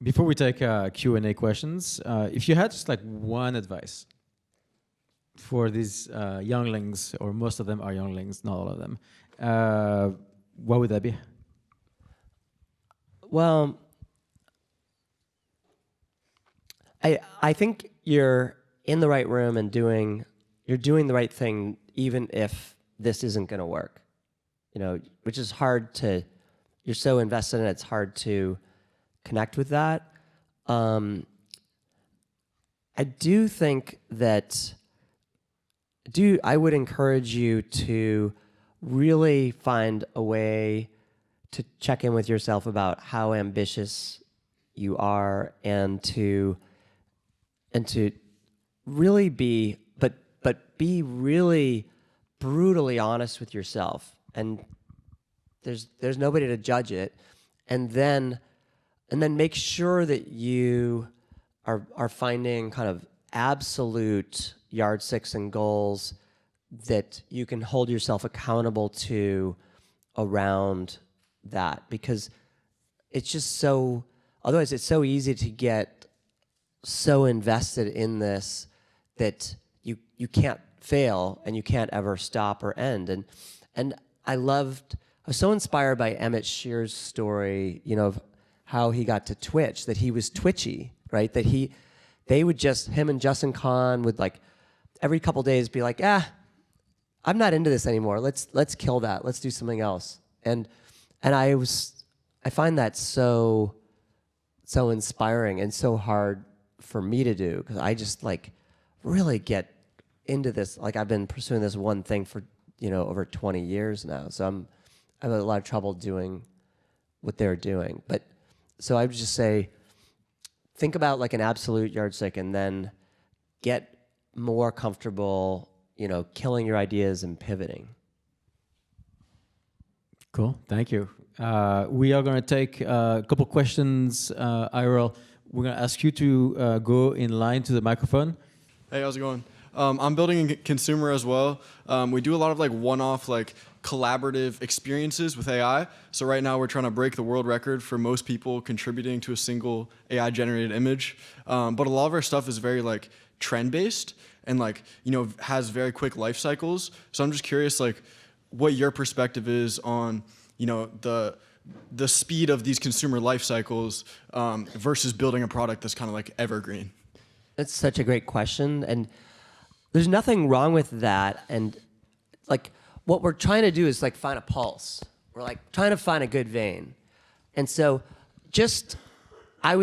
A: Before we take Q&A questions, if you had just like one advice for these younglings, or most of them are younglings, not all of them, what would that be?
B: Well, I think you're in the right room and you're doing the right thing, even if this isn't going to work. You know, which is hard to. You're so invested in it; it's hard to connect with that. I do think that. I would encourage you to really find a way to check in with yourself about how ambitious you are, and to really be, but be really brutally honest with yourself. And there's nobody to judge it. And then make sure that you are finding kind of absolute yardsticks and goals that you can hold yourself accountable to around that, because it's just so, otherwise it's so easy to get so invested in this that you can't fail and you can't ever stop or end. And I was so inspired by Emmett Shear's story, you know, of how he got to Twitch, that he was twitchy, right? That him and Justin Kahn would like every couple days be like, I'm not into this anymore. Let's kill that. Let's do something else. And I find that so inspiring and so hard for me to do, because I just like really get into this. Like I've been pursuing this one thing for, you know, over 20 years now. So I have a lot of trouble doing what they're doing. But so I would just say, think about like an absolute yardstick and then get more comfortable, killing your ideas and pivoting.
A: Cool, thank you. We are going to take a couple questions, IRL. We're going to ask you to go in line to the microphone.
C: Hey, how's it going? I'm building a consumer as well. We do a lot of like one-off like collaborative experiences with AI. So right now we're trying to break the world record for most people contributing to a single AI generated image. But a lot of our stuff is very like trend based and like, has very quick life cycles. So I'm just curious like what your perspective is on, the speed of these consumer life cycles versus building a product that's kind of like evergreen.
B: That's such a great question. And there's nothing wrong with that. And like what we're trying to do is like find a pulse. We're like trying to find a good vein. And so I'm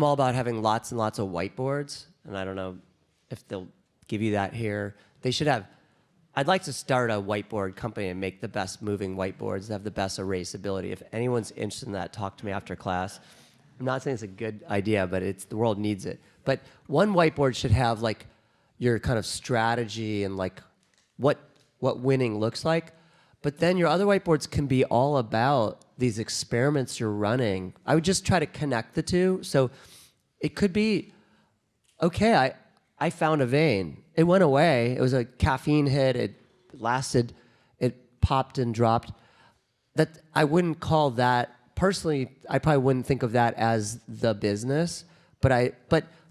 B: all about having lots and lots of whiteboards. And I don't know if they'll give you that here. I'd like to start a whiteboard company and make the best moving whiteboards that have the best erasability. If anyone's interested in that, talk to me after class. I'm not saying it's a good idea, but the world needs it. But one whiteboard should have like your kind of strategy and like what winning looks like. But then your other whiteboards can be all about these experiments you're running. I would just try to connect the two. So it could be, okay, I found a vein. It went away. It was a caffeine hit. It lasted. It popped and dropped. That I wouldn't call that, personally, I probably wouldn't think of that as the business. But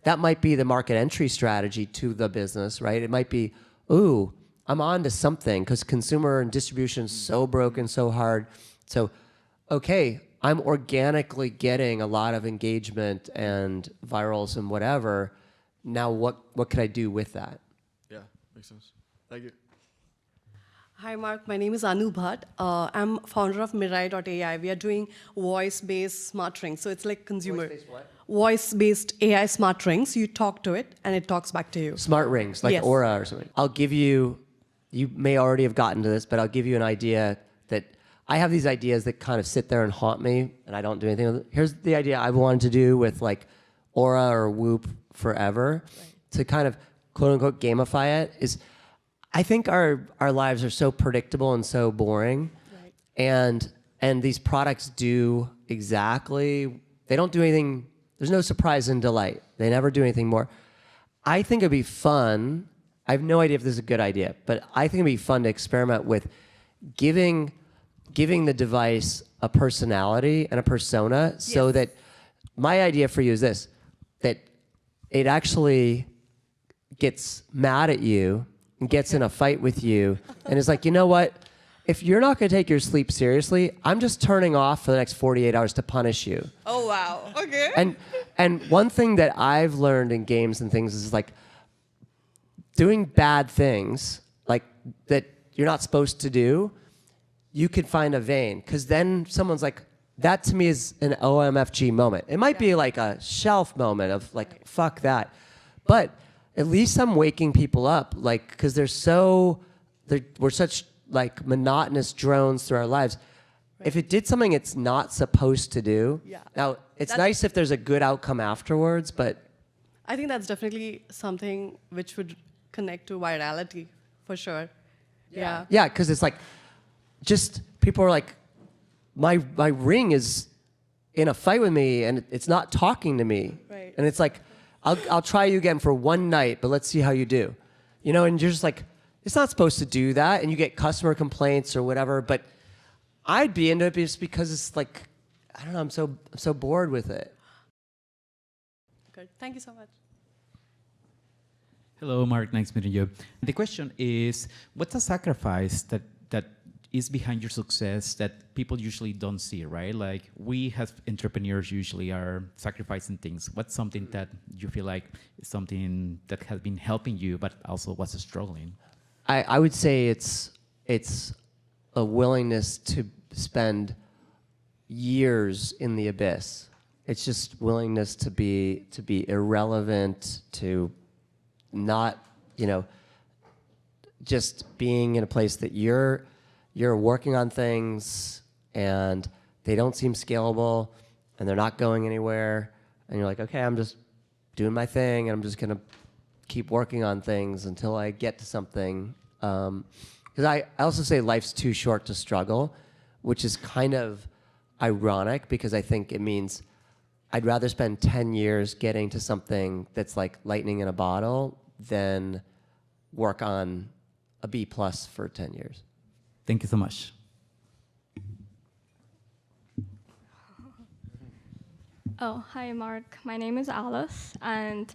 B: that might be the market entry strategy to the business, right? It might be, ooh, I'm on to something because consumer and distribution is so broken, so hard. So, okay, I'm organically getting a lot of engagement and virals and whatever. Now, what could I do with that?
C: Yeah, makes sense. Thank you.
D: Hi, Mark. My name is Anu Bhatt. I'm founder of Mirai.ai. We are doing voice-based smart rings. So it's like consumer.
B: Voice-based what?
D: Voice-based AI smart rings. You talk to it, and it talks back to you.
B: Smart rings, like
D: Yes.
B: Aura or something. I'll give you may already have gotten to this, but I'll give you an idea that I have these ideas that kind of sit there and haunt me, and I don't do anything with it. Here's the idea I wanted to do with like Aura or Whoop forever, to kind of quote unquote gamify it, is I think our lives are so predictable and so boring. Right. And these products do exactly, they don't do anything, there's no surprise and delight. They never do anything more. I think it'd be fun, I have no idea if this is a good idea, but I think it'd be fun to experiment with giving the device a personality and a persona. Yes. So that my idea for you is this, that it actually gets mad at you and gets in a fight with you and is like, you know what? If you're not going to take your sleep seriously, I'm just turning off for the next 48 hours to punish you.
D: Oh, wow. Okay.
B: And one thing that I've learned in games and things is like doing bad things like that you're not supposed to do, you could find a vein. Because then someone's like, that to me is an OMFG moment. It might be like a shelf moment of like, fuck that. But at least I'm waking people up, like, because we're such like monotonous drones through our lives. Right. If it did something it's not supposed to do, now it's nice if there's a good outcome afterwards, but.
D: I think that's definitely something which would connect to virality, for sure. Yeah.
B: Yeah, because it's like, just people are like, my ring is in a fight with me and it's not talking to me.
D: Right.
B: And it's like, I'll try you again for one night, but let's see how you do. And you're just like, it's not supposed to do that. And you get customer complaints or whatever, but I'd be into it just because it's like, I don't know, I'm so bored with it.
D: Good. Thank you so much.
E: Hello, Mark. Nice meeting you. The question is, what's a sacrifice that is behind your success that people usually don't see, right? Like we as entrepreneurs usually are sacrificing things. What's something that you feel like is something that has been helping you, but also was struggling?
B: I would say it's a willingness to spend years in the abyss. It's just willingness to be irrelevant, to not, just being in a place that you're working on things and they don't seem scalable and they're not going anywhere. and you're like, okay, I'm just doing my thing, and I'm just gonna keep working on things until I get to something. Because I also say life's too short to struggle, which is kind of ironic because I think it means I'd rather spend 10 years getting to something that's like lightning in a bottle than work on a B+ for 10 years.
E: Thank you so much.
F: Oh, hi, Mark. My name is Alice, and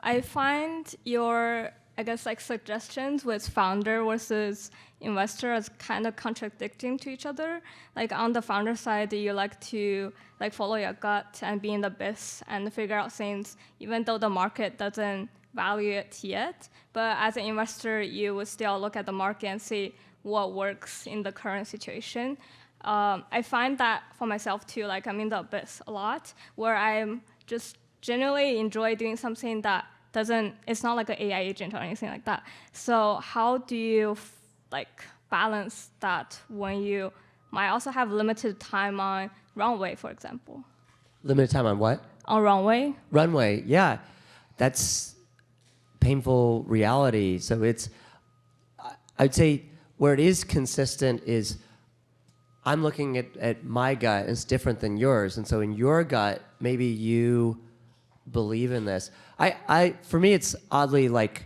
F: I find your, I guess, like suggestions with founder versus investor as kind of contradicting to each other. Like on the founder side, you like to like follow your gut and be in the biz and figure out things, even though the market doesn't value it yet. But as an investor, you would still look at the market and see what works in the current situation. I find that for myself too, like I'm in the abyss a lot, where I'm just genuinely enjoy doing something that it's not like an AI agent or anything like that. So how do you like balance that when you might also have limited time on runway, for example?
B: Limited time on what?
F: On runway?
B: Runway, yeah. That's painful reality. So I'd say where it is consistent is I'm looking at my gut, and it's different than yours. And so in your gut, maybe you believe in this. For me, it's oddly like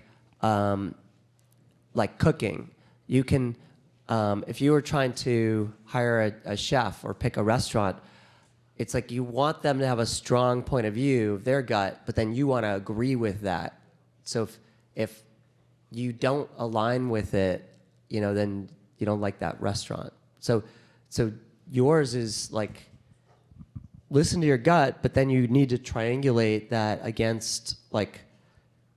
B: cooking. You can, if you were trying to hire a chef or pick a restaurant, it's like you want them to have a strong point of view of their gut, but then you want to agree with that. So if you don't align with it, then you don't like that restaurant. So yours is like, listen to your gut, but then you need to triangulate that against, like,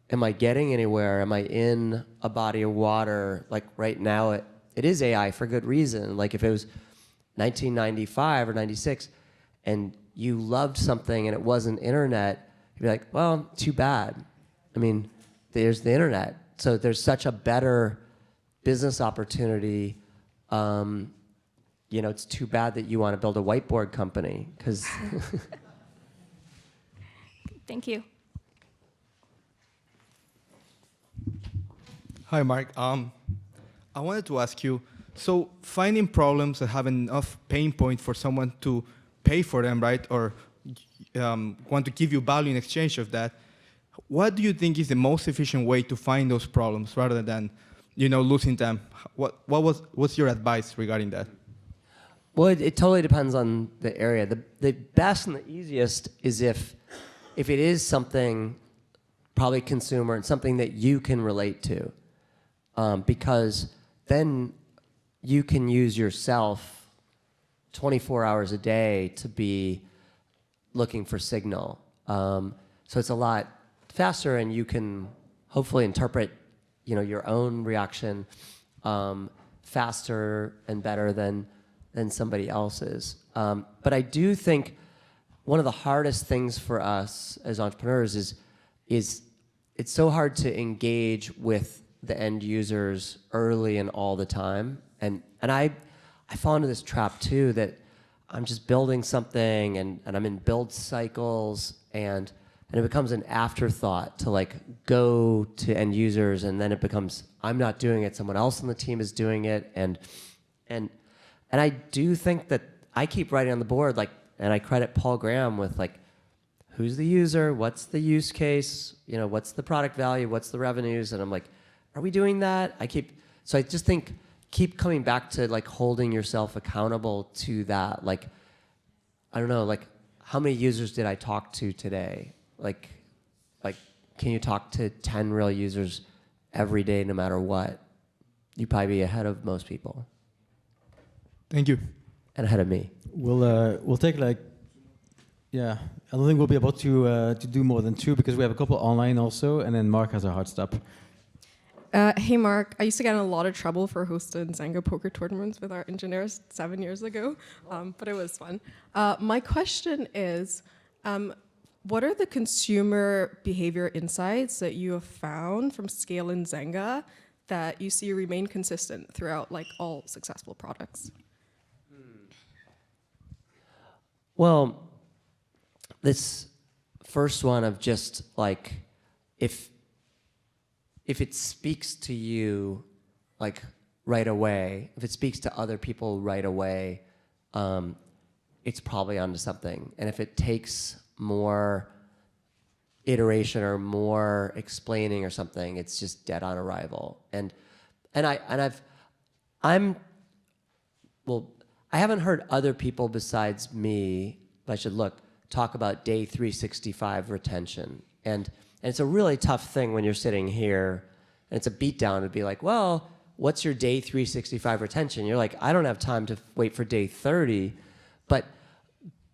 B: am I getting anywhere? Am I in a body of water? Like right now, it is AI for good reason. Like if it was 1995 or 96 and you loved something and it wasn't internet, you'd be like, well, too bad. I mean, there's the internet. So there's such a better business opportunity. It's too bad that you want to build a whiteboard company because.
F: Thank you.
G: Hi, Mark. I wanted to ask you, so finding problems that have enough pain point for someone to pay for them, right, or want to give you value in exchange of that, what do you think is the most efficient way to find those problems rather than, losing them? What's your advice regarding that?
B: Well, it totally depends on the area. The best and the easiest is if it is something, probably consumer, and something that you can relate to. Because then you can use yourself 24 hours a day to be looking for signal. So it's a lot faster, and you can hopefully interpret, your own reaction faster and better than somebody else's. But I do think one of the hardest things for us as entrepreneurs is it's so hard to engage with the end users early and all the time. And I fall into this trap too, that I'm just building something and I'm in build cycles and it becomes an afterthought to like go to end users, and then it becomes, I'm not doing it, someone else on the team is doing it. And I do think that I keep writing on the board, like, and I credit Paul Graham with like, who's the user? What's the use case? What's the product value? What's the revenues? And I'm like, are we doing that? So I just think keep coming back to like holding yourself accountable to that. Like, I don't know, like how many users did I talk to today? Like, can you talk to 10 real users every day, no matter what? You'd probably be ahead of most people.
G: Thank you.
B: And ahead of me.
A: We'll take I don't think we'll be able to do more than 2 because we have a couple online also, and then Mark has a hard stop.
H: Hey, Mark. I used to get in a lot of trouble for hosting Zynga poker tournaments with our engineers 7 years ago, but it was fun. My question is, what are the consumer behavior insights that you have found from scaling Zynga that you see remain consistent throughout like all successful products?
B: Well, this first one of just like, if it speaks to you like right away, if it speaks to other people right away, it's probably onto something. And if it takes more iteration or more explaining or something, it's just dead on arrival. I haven't heard other people besides me, I should look, talk about day 365 retention. And it's a really tough thing when you're sitting here, and it's a beatdown to be like, well, what's your day 365 retention? You're like, I don't have time to wait for day 30.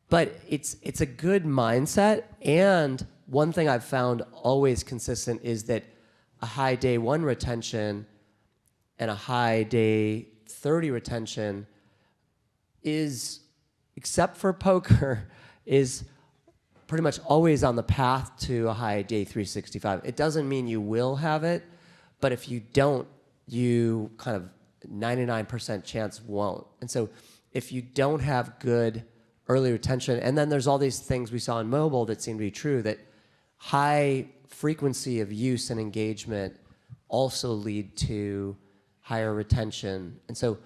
B: But it's a good mindset. And one thing I've found always consistent is that a high day 1 retention and a high day 30 retention is, except for poker, is pretty much always on the path to a high day 365. It doesn't mean you will have it, but if you don't, you kind of 99% chance won't. And so if you don't have good early retention, and then there's all these things we saw in mobile that seem to be true, that high frequency of use and engagement also lead to higher retention. And so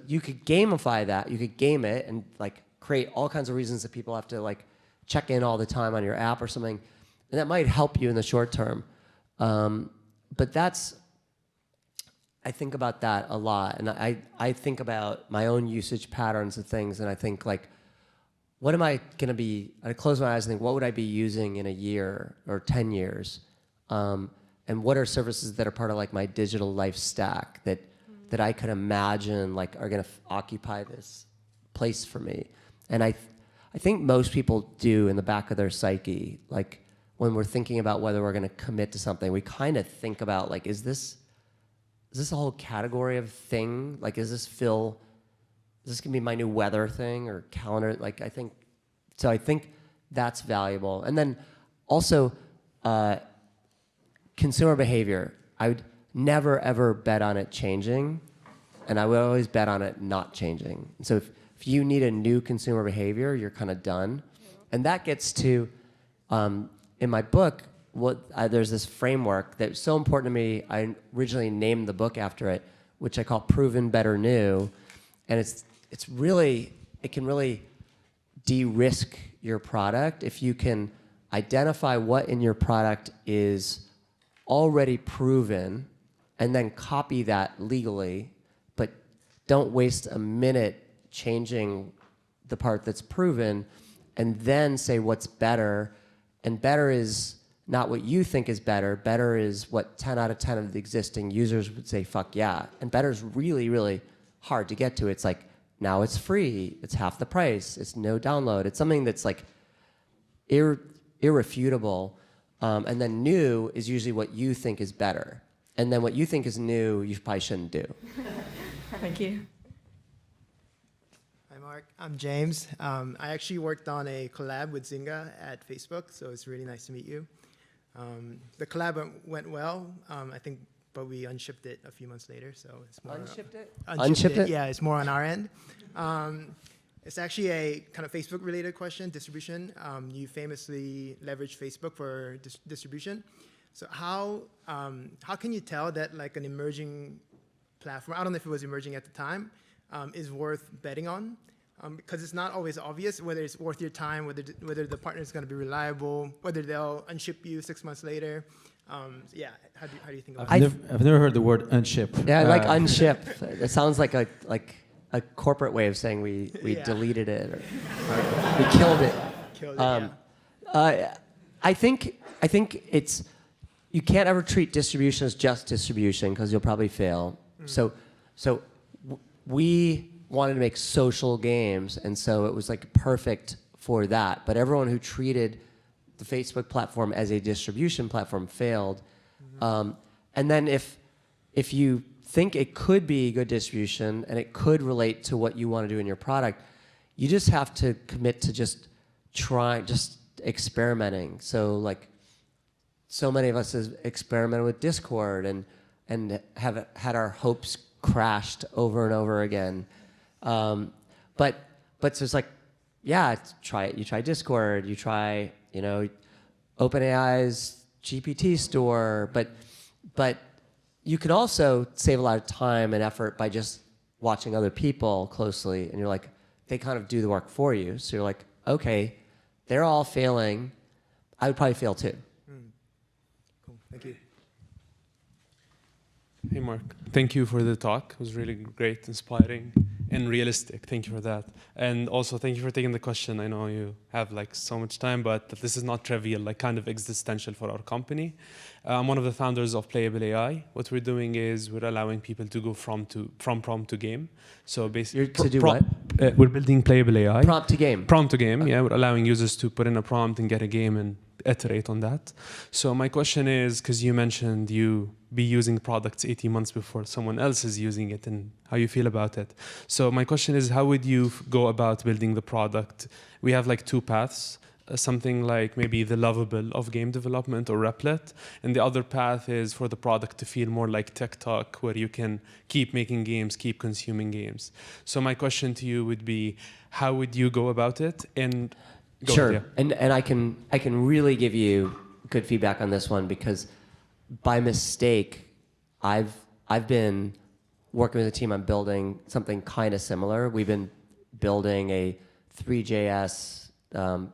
B: you could gamify that, you could game it and like create all kinds of reasons that people have to like check in all the time on your app or something, and that might help you in the short term. But I think about that a lot, and I think about my own usage patterns of things, and I think like, what am I gonna be, I close my eyes and think, what would I be using in a year or 10 years? And what are services that are part of like my digital life stack that I could imagine like are gonna occupy this place for me? And I think most people do in the back of their psyche, like when we're thinking about whether we're gonna commit to something, we kind of think about like, is this a whole category of thing? Like, is this gonna be my new weather thing or calendar? Like, I think that's valuable. And then also, consumer behavior. I would never ever bet on it changing, and I would always bet on it not changing. So if you need a new consumer behavior, you're kind of done. And that gets to, in my book, there's this framework that's so important to me. I originally named the book after it, which I call Proven Better New. And it can really de-risk your product if you can identify what in your product is already proven and then copy that legally, but don't waste a minute changing the part that's proven, and then say what's better. And better is not what you think is better. Better is what 10 out of 10 of the existing users would say, fuck yeah. And better is really, really hard to get to. It's like, now it's free, it's half the price, it's no download. It's something that's like irrefutable. And then new is usually what you think is better. And then what you think is new, you probably shouldn't do.
H: Thank you.
I: Hi, Mark. I'm James. I actually worked on a collab with Zynga at Facebook, so it's really nice to meet you. The collab went well, I think, but we unshipped it a few months later, so it's more...
B: Unshipped it?
I: Unshipped it? Yeah, it's more on our end. It's actually a kind of Facebook-related question, distribution. You famously leveraged Facebook for distribution. So how can you tell that like an emerging platform, I don't know if it was emerging at the time, is worth betting on? Because it's not always obvious whether it's worth your time, whether the partner is going to be reliable, whether they'll unship you 6 months later. Yeah, how do you think about it?
A: I've never heard the word unship.
B: Yeah, I like unship. It sounds like a corporate way of saying we
I: Yeah.
B: deleted it or we killed it. I think it's, you can't ever treat distribution as just distribution because you'll probably fail. So we wanted to make social games, and so it was like perfect for that. But everyone who treated the Facebook platform as a distribution platform failed. And then if you think it could be good distribution and it could relate to what you want to do in your product, you just have to commit to just experimenting. So like, so many of us has experimented with Discord and have had our hopes crashed over and over again. But so it's like, yeah, try it. You try Discord. You try, OpenAI's GPT store, but you can also save a lot of time and effort by just watching other people closely, and you're like, they kind of do the work for you. So you're like, okay, they're all failing. I would probably fail too.
I: Cool. Thank you.
J: Hey, Mark. Thank you for the talk. It was really great, inspiring, and realistic. Thank you for that. And also, thank you for taking the question. I know you have like so much time, but this is not trivial, like kind of existential for our company. I'm one of the founders of Playable AI. What we're doing is we're allowing people to go from prompt to game. So basically,
B: To do what?
J: We're building Playable AI.
B: Prompt to game.
J: Prompt to game, yeah. We're allowing users to put in a prompt and get a game and iterate on that. So my question is, because you mentioned you be using products 18 months before someone else is using it, and how you feel about it. So my question is, how would you go about building the product? We have like two paths. Something like maybe the lovable of game development or Replit, and the other path is for the product to feel more like TikTok, where you can keep making games, keep consuming games. So my question to you would be, how would you go about it? And go
B: Sure,
J: ahead, yeah.
B: and I can really give you good feedback on this one, because by mistake, I've been working with a team on building something kind of similar. We've been building a 3JS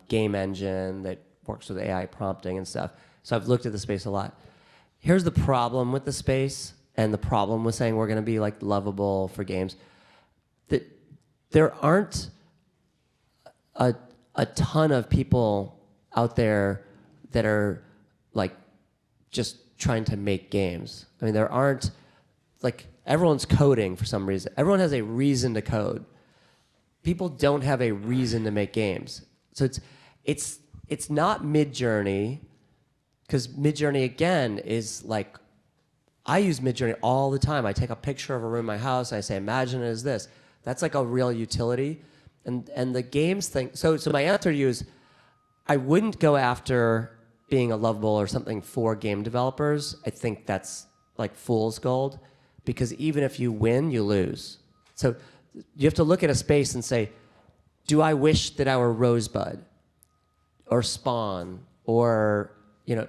B: game engine that works with AI prompting and stuff. So I've looked at the space a lot. Here's the problem with the space, and the problem with saying we're going to be like lovable for games. That there aren't a ton of people out there that are like just trying to make games. I mean, there aren't, like, everyone's coding for some reason. Everyone has a reason to code. People don't have a reason to make games. So it's not Midjourney, because Midjourney, again, is like, I use Midjourney all the time. I take a picture of a room in my house, and I say, imagine it as this. That's like a real utility. And the games thing, so my answer to you is, I wouldn't go after being a lovable or something for game developers. I think that's like fool's gold, because even if you win, you lose. So you have to look at a space and say, do I wish that I were Rosebud or Spawn or, you know,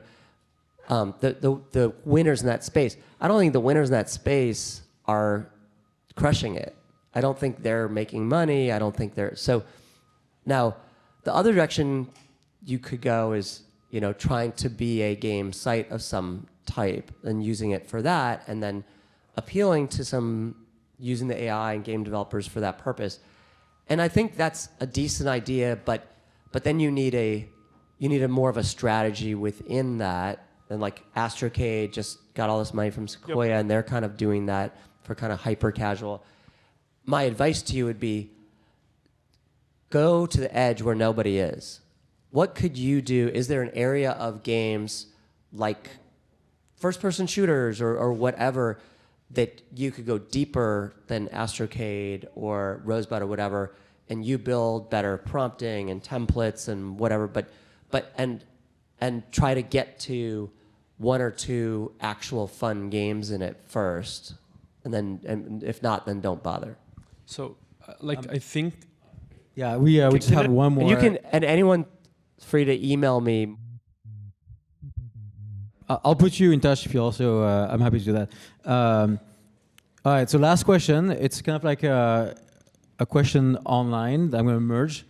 B: the winners in that space? I don't think the winners in that space are crushing it. I don't think they're making money. I don't think they're, so now the other direction you could go is, you know, trying to be a game site of some type and using it for that, and then appealing to some, using the AI and game developers for that purpose. And I think that's a decent idea, but then you need a more of a strategy within that. And like Astrocade just got all this money from Sequoia, and they're kind of doing that for kind of hyper casual. My advice to you would be, go to the edge where nobody is. What could you do? Is there an area of games like first-person shooters or whatever that you could go deeper than Astrocade or Rosebud or whatever, and you build better prompting and templates and whatever, and try to get to one or two actual fun games in it first, and if not, then don't bother.
J: So, I think...
A: Yeah, we just have one more.
B: And you can, and anyone free to email me.
A: I'll put you in touch if you also. I'm happy to do that. All right. So last question. It's kind of like a question online that I'm going to merge.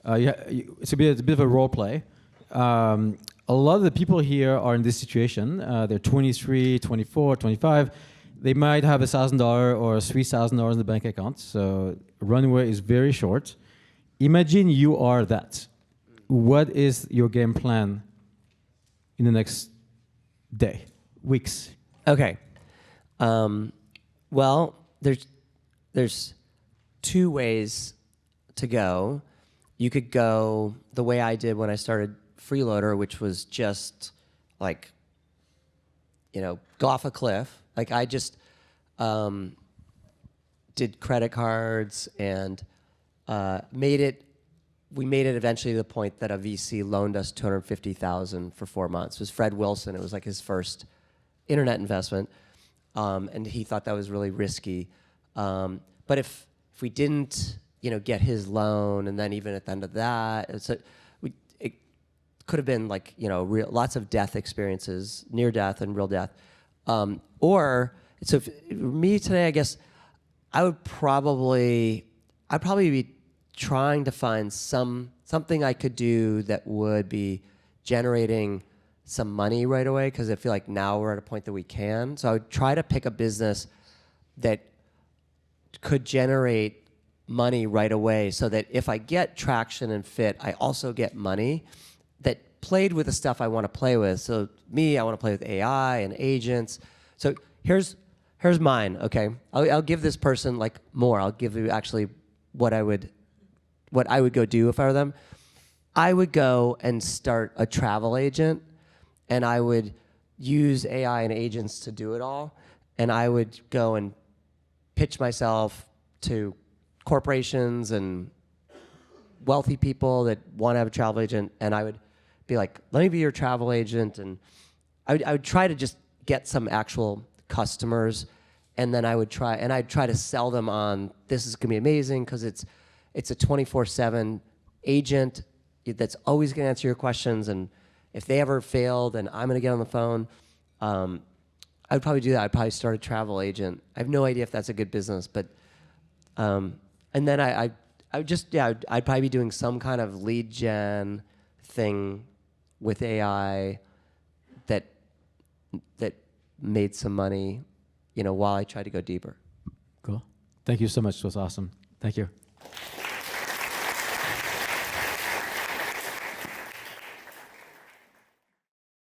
A: It's a bit of a role play. A lot of the people here are in this situation. They're 23, 24, 25. They might have $1,000 or $3,000 in the bank account. So runway is very short. Imagine you are that. What is your game plan in the next day, weeks?
B: Okay. Well, there's two ways to go. You could go the way I did when I started Freeloader, which was just like, you know, go off a cliff. Like I just did credit cards and we made it eventually to the point that a VC loaned us $250,000 for 4 months. It was Fred Wilson. It was like his first internet investment, and he thought that was really risky. But if we didn't, you know, get his loan, and then even at the end of that, could have been like, lots of death experiences, near death and real death. So for me today, I guess I'd probably be trying to find something I could do that would be generating some money right away, because I feel like now we're at a point that we can. So I would try to pick a business that could generate money right away, so that if I get traction and fit, I also get money that played with the stuff I want to play with. So me, I want to play with AI and agents. So here's mine, okay? I'll give this person like more. I'll give you actually what I would go do if I were them. I would go and start a travel agent, and I would use AI and agents to do it all. And I would go and pitch myself to corporations and wealthy people that want to have a travel agent, and I would be like, let me be your travel agent. And I would try to just get some actual customers, and then I'd try to sell them on, this is gonna be amazing because it's a 24/7 agent that's always gonna answer your questions, and if they ever fail, then I'm gonna get on the phone. I would probably do that. I'd probably start a travel agent. I have no idea if that's a good business, but and then I would just, I'd probably be doing some kind of lead gen thing with AI that made some money, while I tried to go deeper.
A: Cool. Thank you so much. It was awesome. Thank you.